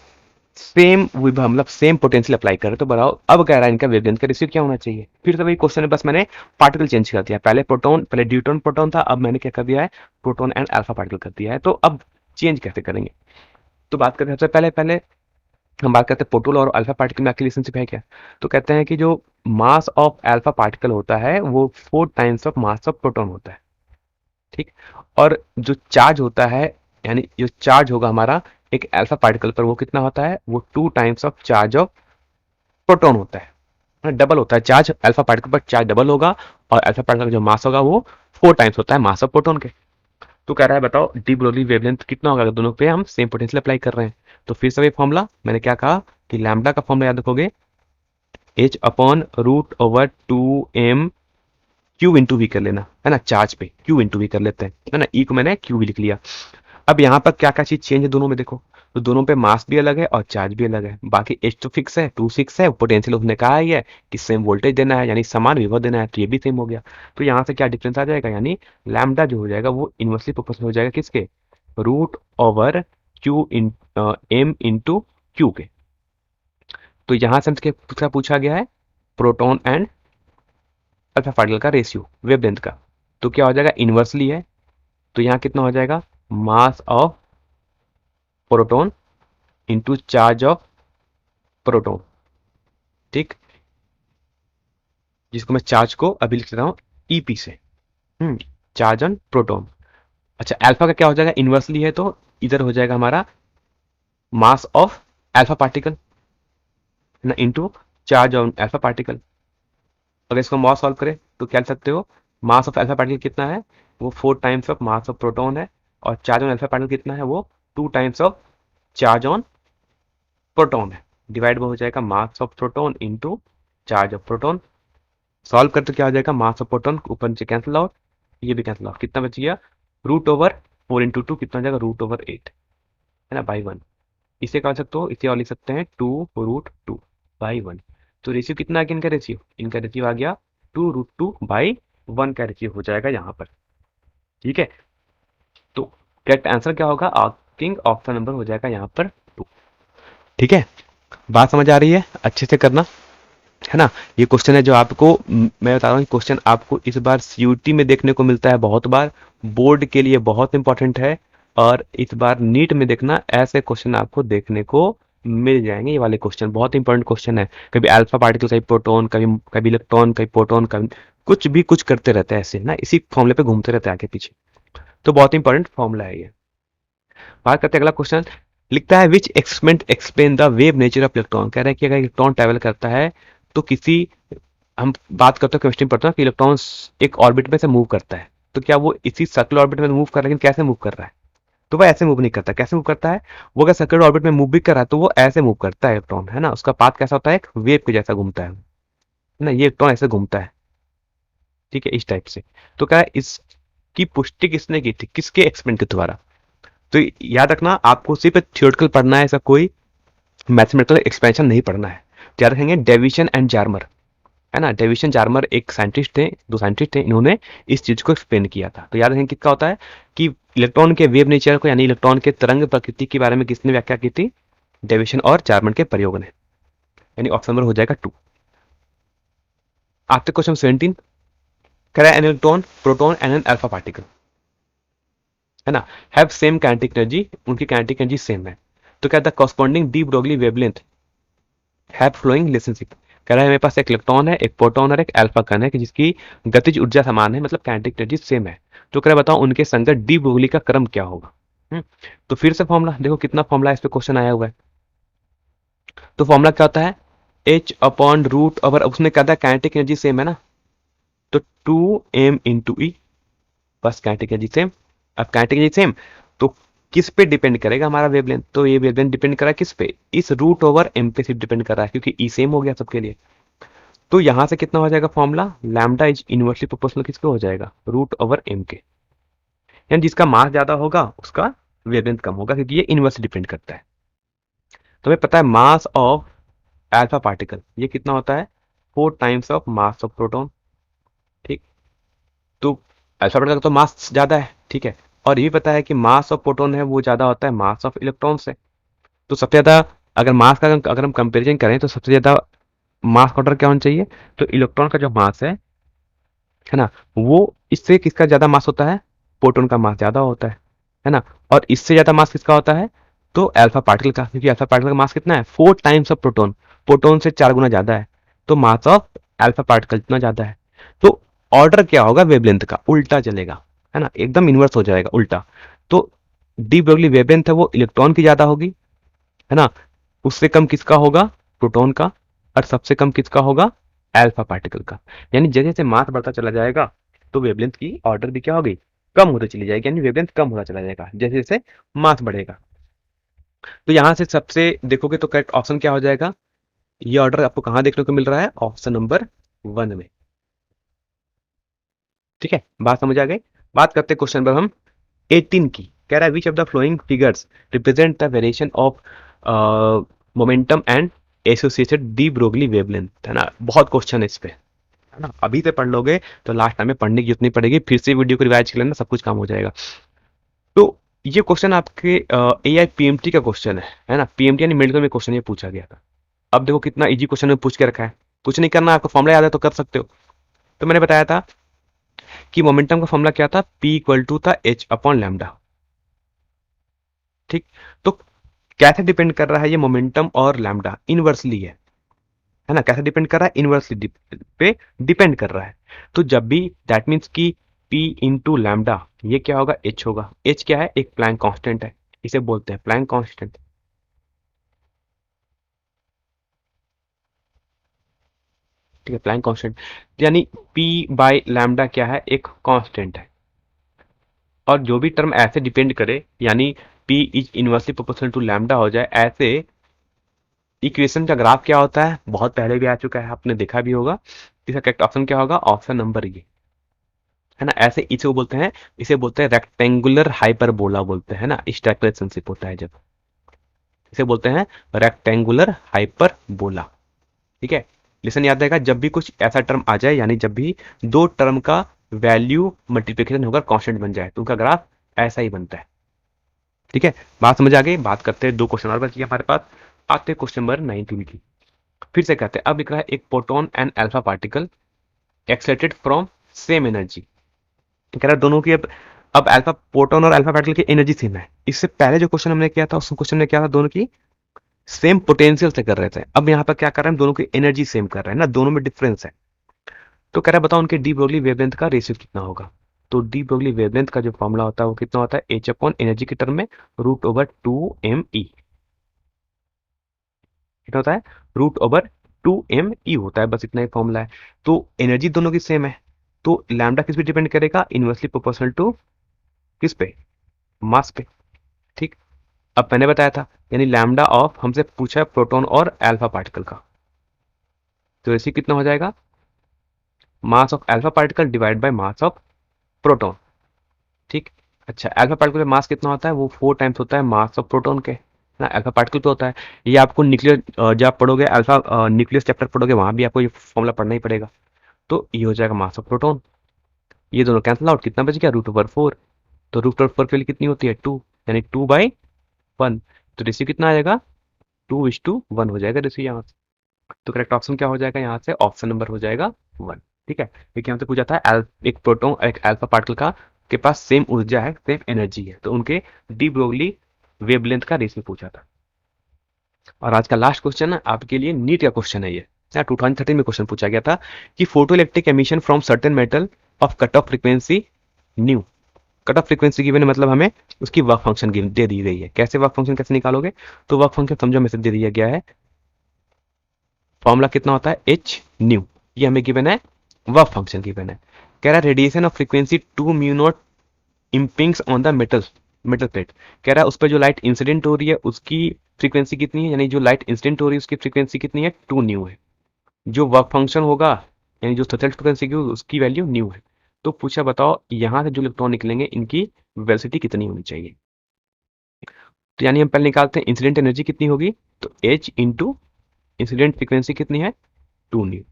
सेम विभव मतलब सेम पोटेंशियल अप्लाई कर रहे, तो बताओ अब कह रहा है इनका वेवलेंथ का रेशियो क्या होना चाहिए। फिर से वही क्वेश्चन है, बस मैंने पार्टिकल चेंज कर दिया, पहले प्रोटॉन, पहले ड्यूट्रॉन प्रोटॉन था, अब मैंने क्या कर दिया है प्रोटॉन एंड अल्फा पार्टिकल कर दिया है। तो अब चेंज कैसे करेंगे, तो बात करते हैं सबसे पहले पहले हम बात करते हैं प्रोटॉन और अल्फा पार्टिकल में रिलेशनशिप है क्या। तो कहते हैं कि जो मास ऑफ अल्फा पार्टिकल होता है वो 4 times of mass of proton होता है। ठीक, और जो चार्ज होता है, यानी जो चार्ज होगा हमारा एक अल्फा पार्टिकल पर, वो कितना होता है, वो 2 times of charge of proton होता है, डबल होता है चार्ज, अल्फा पार्टिकल पर चार्ज डबल होगा, और अल्फा पार्टिकल का जो मास होगा वो 4 टाइम्स होता है मास ऑफ प्रोटॉन के। तो कह रहा है बताओ डी ब्रोगली वेवलेंथ कितना होगा अगर दोनों पे हम सेम पोटेंशियल अप्लाई कर रहे हैं। तो फिर से वही फॉर्मूला मैंने क्या कहा कि लैम्डा का फॉर्मूला याद रखोगे, H/√2m क्यू इंटू वी कर लेना, है ना, चार्ज पे क्यू इंटू वी कर लेते हैं, है ना, ई को मैंने क्यू वी लिख लिया। अब यहाँ पर क्या क्या चीज चेंज है दोनों में देखो, तो दोनों पे मास भी अलग है और चार्ज भी अलग है, बाकी एच तो फिक्स है, 2 6 है, पोटेंशियल उसने कहा ही है कि सेम वोल्टेज देना है, यानी समान विभव देना है, तो ये भी सेम हो गया। तो यहाँ से क्या डिफरेंस आ जाएगा, यानी लैम्डा जो हो जाएगा वो इनवर्सली प्रोपोर्शनल हो जाएगा किसके, √q in m into q के। तो यहाँ से हमसे क्या पूछा गया है, प्रोटॉन एंड अल्फा पार्टिकल का रेशियो वेवलेंथ का, तो क्या हो जाएगा इनवर्सली है, तो यहाँ कितना हो जाएगा mass of proton into charge of proton. ठीक, जिसको मैं चार्ज को अभी लिख रहा हूं ईपी से, चार्ज ऑन प्रोटॉन। अच्छा अल्फा का क्या हो जाएगा इनवर्सली है, तो इधर हो जाएगा हमारा मास ऑफ अल्फा पार्टिकल ना into charge on alpha particle. अगर इसको मास सॉल्व करें तो क्या लिख सकते हो, मास ऑफ अल्फा पार्टिकल कितना है, वो 4 times of mass of proton है, और चार्ज ऑन अल्फा पार्टिकल कितना है, वो 2 times of charge on proton है, डिवाइड हो जाएगा mass of proton into charge of proton. Solve करते क्या हो जाएगा, मास ऑफ प्रोटॉन ऊपर से कैंसिल आउट, ये भी कैंसिल आउट, कितना बच गया √4 इंटू 2 कितना हो जाएगा √8, है ना, बाई 1। इसे क्या सकते हो, इसे और लिख सकते हैं 2√2/1। तो रेशियो कितना आ गया इनका रेशियो आ गया 2√2/1 का रेशियो हो जाएगा यहाँ पर। ठीक है, तो करेक्ट आंसर क्या होगा, आस्किंग ऑप्शन नंबर हो जाएगा यहाँ पर 2। ठीक है, बात समझ आ रही है, अच्छे से करना, है ना। ये क्वेश्चन है जो आपको मैं बता रहा हूँ, क्वेश्चन आपको इस बार सीयूटी में देखने को मिलता है बहुत बार, बोर्ड के लिए बहुत इंपॉर्टेंट है, और इस बार नीट में देखना ऐसे क्वेश्चन आपको देखने को मिल जाएंगे। ये वाले क्वेश्चन बहुत इंपॉर्टेंट क्वेश्चन है, कभी अल्फा पार्टिकल, कभी प्रोटॉन, कभी कभी इलेक्ट्रॉन, कभी प्रोटॉन, कभी कुछ भी कुछ करते रहते हैं ऐसे ना, इसी फॉर्मूले पे घूमते रहते हैं आगे पीछे। तो बहुत इंपॉर्टेंट फॉर्मूला है ये। बात करते हैं अगला क्वेश्चन। लिखता है which experiment explain the wave nature of electron. कह रहे हैं कि अगर इलेक्ट्रॉन ट्रैवल करता है तो किसी, हम बात करते हैं केमिस्ट्री में पढ़ते हैं कि इलेक्ट्रॉन एक ऑर्बिट में से मूव करता है, तो क्या वो इसी सर्कुलर ऑर्बिट में मूव कर रहा है, लेकिन कैसे मूव कर रहा है? तो वो ऐसे मूव नहीं करता। कैसे मूव करता है? वो अगर सर्कुलर ऑर्बिट में मूव भी कर रहा है तो वो ऐसे मूव करता है इलेक्ट्रॉन, है ना, उसका पाथ कैसा होता है, एक वेव के जैसा घूमता है ना, ये इलेक्ट्रॉन ऐसे घूमता है, ठीक है, इस टाइप से। तो क्या है, इसकी पुष्टि किसने की थी, किसके एक्सपेरिमेंट के द्वारा? तो याद रखना, आपको सिर्फ थियोरेटिकल पढ़ना है, ऐसा कोई मैथमेटिकल एक्सपेंशन नहीं पढ़ना है। तो याद रखेंगे डेविशन एंड जार्मर, है ना, डेविशन जार्मर एक साइंटिस्ट थे, दो साइंटिस्ट थे, इन्होंने इस चीज को एक्सप्लेन किया था। तो याद रखेंगे किसका होता है कि इलेक्ट्रॉन के वेव नेचर को, यानी इलेक्ट्रॉन के तरंग प्रकृति के बारे में किसने व्याख्या की थी? डेविशन और जार्मर के प्रयोग ने। यानी ऑप्शन नंबर हो जाएगा 2। आफ्टर क्वेश्चन 17, कह रहा है an electron, proton and an alpha particle, है ना, हैव सेम काइनेटिक एनर्जी, उनकी काइनेटिक एनर्जी सेम है। तो क्या the corresponding de Broglie wavelength have following relationship. कह रहा है मेरे पास एक इलेक्ट्रॉन है, एक प्रोटॉन और एक अल्फा कण है कि जिसकी गतिज ऊर्जा समान है, मतलब काइनेटिक एनर्जी सेम है। तो कह रहा है बताओ उनके संगत डी ब्रोगली का क्रम क्या होगा। तो फिर से फॉर्मूला देखो, कितना फॉर्मूला इस पे क्वेश्चन आया हुआ है। तो फॉर्मूला क्या होता है, एच अपॉन रूट ओवर, उसने कहा था काइनेटिक एनर्जी सेम है ना, तो 2m इंटू ई, बस काइनेटिक एनर्जी सेम। अब काइनेटिक एनर्जी सेम तो किस पे डिपेंड करेगा हमारा वेवलेंथ? तो ये वेवलेंथ डिपेंड कर रहा है किस पे, इस रूट ओवर एम पे सिर्फ डिपेंड कर रहा है, क्योंकि ई सेम हो गया सबके लिए। तो यहां से कितना हो जाएगा formula, lambda is inversely proportional किसके हो जाएगा, रूट ओवर एम के। यानी जिसका मास ज्यादा होगा उसका वेवलेंथ कम होगा, क्योंकि ये इनवर्सली डिपेंड करता है। तो हमें पता है मास ऑफ अल्फा पार्टिकल ये कितना होता है, 4 times of mass of proton, ठीक। तो अल्फा पार्टिकल का तो मास ज्यादा है, ठीक है, और ये भी पता है कि मास ऑफ प्रोटॉन है वो ज्यादा होता है मास ऑफ इलेक्ट्रॉन से। तो सबसे ज्यादा अगर मास का अगर हम कंपेरिजन करें तो सबसे ज्यादा मास ऑर्डर क्या होना चाहिए, तो इलेक्ट्रॉन का जो मास है ना, वो इससे किसका ज्यादा मास होता है, प्रोटॉन का मास ज्यादा होता है ना, और इससे ज्यादा मास किसका होता है, तो अल्फा पार्टिकल का, क्योंकि अल्फा पार्टिकल का मास कितना है, 4 टाइम्स ऑफ प्रोटॉन, प्रोटॉन से 4 गुना ज्यादा है, तो मास ऑफ अल्फा पार्टिकल इतना ज्यादा है। तो ऑर्डर क्या होगा वेवलेंथ का, उल्टा चलेगा, है ना, एकदम इनवर्स हो जाएगा, उल्टा। तो डी ब्रोगली वेवलेंथ है वो इलेक्ट्रॉन की ज्यादा होगी, है ना, उससे कम किसका होगा, प्रोटॉन का, और सबसे कम किसका होगा, अल्फा पार्टिकल का। यानी जैसे जैसे मास बढ़ता चला जाएगा तो वेवलेंथ की ऑर्डर भी क्या होगी, कम होती चली जाएगी, यानी वेवलेंथ कम होता चला जाएगा जैसे जैसे मास बढ़ेगा। तो यहां से सबसे देखोगे तो करेक्ट ऑप्शन क्या हो जाएगा, ये ऑर्डर आपको कहां देखने को मिल रहा है, ऑप्शन नंबर 1 में। ठीक है, बात समझ आ गई। बात करते हैं क्वेश्चन नंबर हम 18 की। कह रहा है which of the flowing figures represent the variation of momentum and associated D Broglie wavelength, है ना, बहुत क्वेश्चन है इस पे, है ना, अभी से पढ़ लोगे तो लास्ट टाइम में पढ़ने की जरूरत नहीं पड़ेगी, फिर से वीडियो को रिवाइज कर लेना, सब कुछ काम हो जाएगा। तो ये क्वेश्चन आपके ए आई पीएमटी का क्वेश्चन है ना, पीएमटी यानी मेडिकल में क्वेश्चन ये पूछा गया था। अब देखो कितना इजी क्वेश्चन में पूछ के रखा है, कुछ नहीं करना, आपको फॉर्मूला याद है तो कर सकते हो। तो मैंने बताया था कि मोमेंटम का फॉर्मूला क्या था, पी इक्वल टू था एच अपॉन लैम्डा, ठीक। तो कैसे डिपेंड कर रहा है ये मोमेंटम और लैम्डा, इनवर्सली है ना, कैसे डिपेंड कर रहा है, इनवर्सली पे डिपेंड कर रहा है। तो जब भी दैट मीन्स कि P इंटू लैम्डा, ये क्या होगा, H होगा। H क्या है, एक प्लैंक कांस्टेंट है, इसे बोलते हैं प्लैंक कांस्टेंट, ठीक है, प्लैंक कांस्टेंट। यानी P बाय लैम्डा क्या है, एक कांस्टेंट है। और जो भी टर्म ऐसे डिपेंड करे, यानी P is inversely proportional to lambda हो जाए, ऐसे इक्वेशन का ग्राफ क्या होता है, बहुत पहले भी आ चुका है, आपने देखा भी होगा। इसका करेक्ट ऑप्शन क्या होगा, ऑप्शन नंबर ये, है ना। ऐसे इसे वो बोलते हैं, इसे बोलते हैं रेक्टेंगुलर हाइपरबोला बोलते हैं ना, इस टाइप का रिलेशनशिप होता है जब, इसे बोलते हैं रेक्टेंगुलर हाइपरबोला, ठीक है। लेसन याद रहेगा, जब भी कुछ ऐसा टर्म आ जाए, यानी जब भी दो टर्म का वैल्यू मल्टीप्लिकेशन होकर कांस्टेंट बन जाए तो उनका ग्राफ ऐसा ही बनता है, ठीक है। बात समझ आ गई। बात करते हैं, दो क्वेश्चन और बच गए हमारे पास। आते हैं क्वेश्चन नंबर 19 की। फिर से कहते हैं, अब लिख रहा है एक proton and alpha particle excited from same energy. कह रहा है दोनों की अब अल्फा प्रोटॉन और अल्फा पार्टिकल की एनर्जी सेम है। इससे पहले जो क्वेश्चन हमने किया था, उस क्वेश्चन में क्या था, दोनों की सेम पोटेंशियल से कर रहे थे, अब यहाँ पर क्या कर रहे हैं, दोनों की एनर्जी सेम कर रहे हैं ना, दोनों में डिफरेंस है। तो कह रहा है बताओ उनके डी ब्रोगली वेवलेंथ का रेशियो कितना होगा। तो डी ब्रोगली वेवलेंथ का जो फॉर्मूला होता है वो कितना होता है, एच अपॉन एनर्जी के टर्म में √2 m e। कितना होता है, √2 m e होता है, बस इतना ही फॉर्मूला है। तो एनर्जी दोनों की सेम है, तो लैम्डा किस पे डिपेंड करेगा, इनवर्सली प्रोपोर्शनल टू किस पे, मास पे। ठीक, अब मैंने बताया था, यानी लैम्डा ऑफ हमसे पूछा है प्रोटॉन और अल्फा पार्टिकल का, तो रेशियो कितना हो जाएगा, mass of alpha particle divide by mass of proton. ठीक, अच्छा अल्फा पार्टिकल पे मास कितना होता है, वो 4 टाइम्स होता है मास ऑफ प्रोटॉन के ना, अल्फा पार्टिकल पे होता है। ये आपको न्यूक्लियर जब आप पढ़ोगे अल्फा न्यूक्लियस चैप्टर पढ़ोगे वहां भी आपको ये फॉर्मूला पढ़ना ही पड़ेगा। तो ये हो जाएगा मास ऑफ प्रोटॉन, ये दोनों कैंसिल आउट, कितना बच गया, √4। तो √4 की वैल्यू कितनी होती है, 2, यानी 2/1। तो रेशियो कितना आ जाएगा, 2:1 हो जाएगा रेशियो यहाँ से। तो करेक्ट ऑप्शन क्या हो जाएगा यहाँ से, ऑप्शन नंबर हो जाएगा 1। ठीक है, क्योंकि हमसे पूछा था एक प्रोटॉन एक अल्फा पार्टिकल का के पास सेम ऊर्जा है, सेम एनर्जी है, तो उनके डी ब्रोगली वेवलेंथ का रेशियो पूछा था। और आज का लास्ट क्वेश्चन है आपके लिए, नीट का क्वेश्चन है ये, 2013 में क्वेश्चन पूछा गया था कि photo electric emission from certain metal of cut off frequency new. Cut off frequency given मतलब हमें उसकी वर्क फंक्शन दे दी गई है, कैसे वर्क फंक्शन कैसे निकालोगे, तो वर्क फंक्शन समझो मैसेज दे दिया गया है, फॉर्मूला कितना होता है एच न्यू, ये हमें गिवन है, वर्क फंक्शन गिवन है। कह रहा है radiation of frequency 2 mu not impinges on the metal plate. कह रहा है उस पर जो लाइट इंसिडेंट हो रही है उसकी फ्रीक्वेंसी कितनी है, यानी जो लाइट इंसिडेंट हो रही है उसकी फ्रीक्वेंसी कितनी है, 2 न्यू है। जो वर्क फंक्शन होगा यानी जो थ्रेशोल्ड फ्रीक्वेंसी की उसकी वैल्यू न्यू है। तो पूछा बताओ यहाँ से जो इलेक्ट्रॉन निकलेंगे इनकी वेलोसिटी कितनी होनी चाहिए। तो यानी हम पहले निकालते हैं इंसिडेंट एनर्जी कितनी होगी, तो एच इंटू इंसिडेंट फ्रीक्वेंसी कितनी है, 2 न्यू।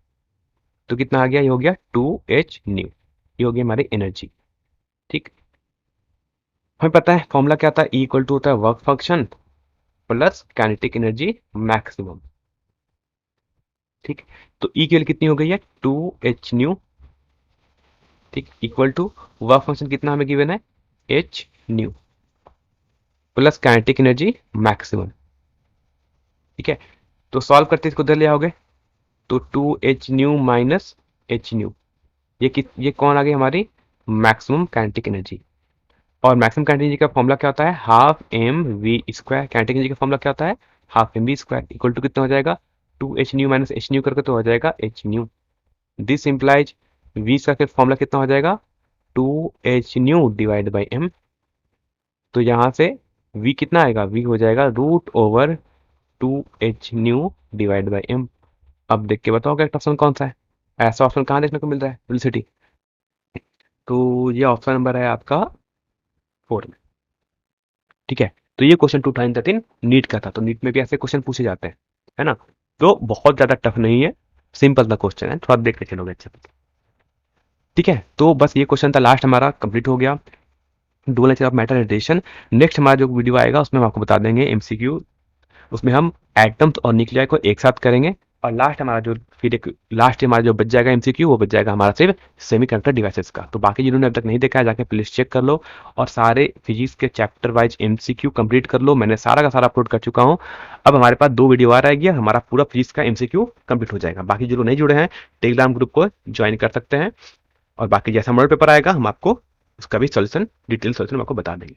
तो कितना आ गया, ये हो गया 2h न्यू, ये हो गई हमारी एनर्जी। ठीक, हमें पता है फॉर्मूला क्या था, E इक्वल टू होता है work function plus kinetic energy maximum. ठीक, तो E की वैल्यू कितनी हो गई है, 2h न्यू। ठीक, इक्वल टू वर्क फंक्शन कितना हमें गिवन है, h new plus kinetic energy maximum. ठीक है, तो सॉल्व करते इसको इधर ले आओगे, तो 2h new minus h new, ये कौन आ गई हमारी मैक्सिमम काइनेटिक एनर्जी। और मैक्सिमम काइनेटिक एनर्जी का फॉर्मूला क्या होता है, ½ mv²। काइनेटिक एनर्जी का फॉर्मूला क्या होता है, ½ mv² इक्वल टू कितना हो जाएगा, 2h new minus h new करके तो हो जाएगा h new. This implies v का फिर फॉर्मूला कितना हो जाएगा, 2h nu divide by m। तो यहाँ से v कितना आएगा, v हो जाएगा √2h nu divide by m। अब देख के बताओ करेक्ट ऑप्शन कौन सा है, ऐसा ऑप्शन कहाँ देखने को मिल रहा है वेलोसिटी। तो ये ऑप्शन नंबर है आपका 4 में। ठीक है, तो ये क्वेश्चन 2013 नीट का था, तो नीट में भी ऐसे क्वेश्चन पूछे जाते हैं, है ना। तो बहुत ज्यादा टफ नहीं है, सिंपल सा क्वेश्चन है, थोड़ा देख के चलोगे अच्छे से। ठीक है, तो बस ये क्वेश्चन था, लास्ट हमारा कंप्लीट हो गया dual nature of matter radiation. Next हमारा जो वीडियो आएगा उसमें हम आपको बता देंगे एमसीक्यू, उसमें हम एटम्स और न्यूक्लियाई को एक साथ करेंगे। और लास्ट हमारा जो फिर एक लास्ट हमारा जो बच जाएगा एमसीक्यू, वो बच जाएगा हमारा सिर्फ सेमीकंडक्टर डिवाइसेस का। तो बाकी जिन्होंने अब तक नहीं देखा है जाके प्लीज चेक कर लो, और सारे फिजिक्स के चैप्टर वाइज एमसीक्यू कंप्लीट कर लो, मैंने सारा का सारा अपलोड कर चुका हूँ। अब हमारे पास 2 वीडियो आ रहेगी, हमारा पूरा फिजिक्स का एमसीक्यू कंप्लीट हो जाएगा। बाकी जो लोग नहीं जुड़े हैं टेलीग्राम ग्रुप को ज्वाइन कर सकते हैं, और बाकी जैसा मॉडल पेपर आएगा हम आपको उसका भी सोल्यूशन, डिटेल सोल्यूशन आपको बता देंगे।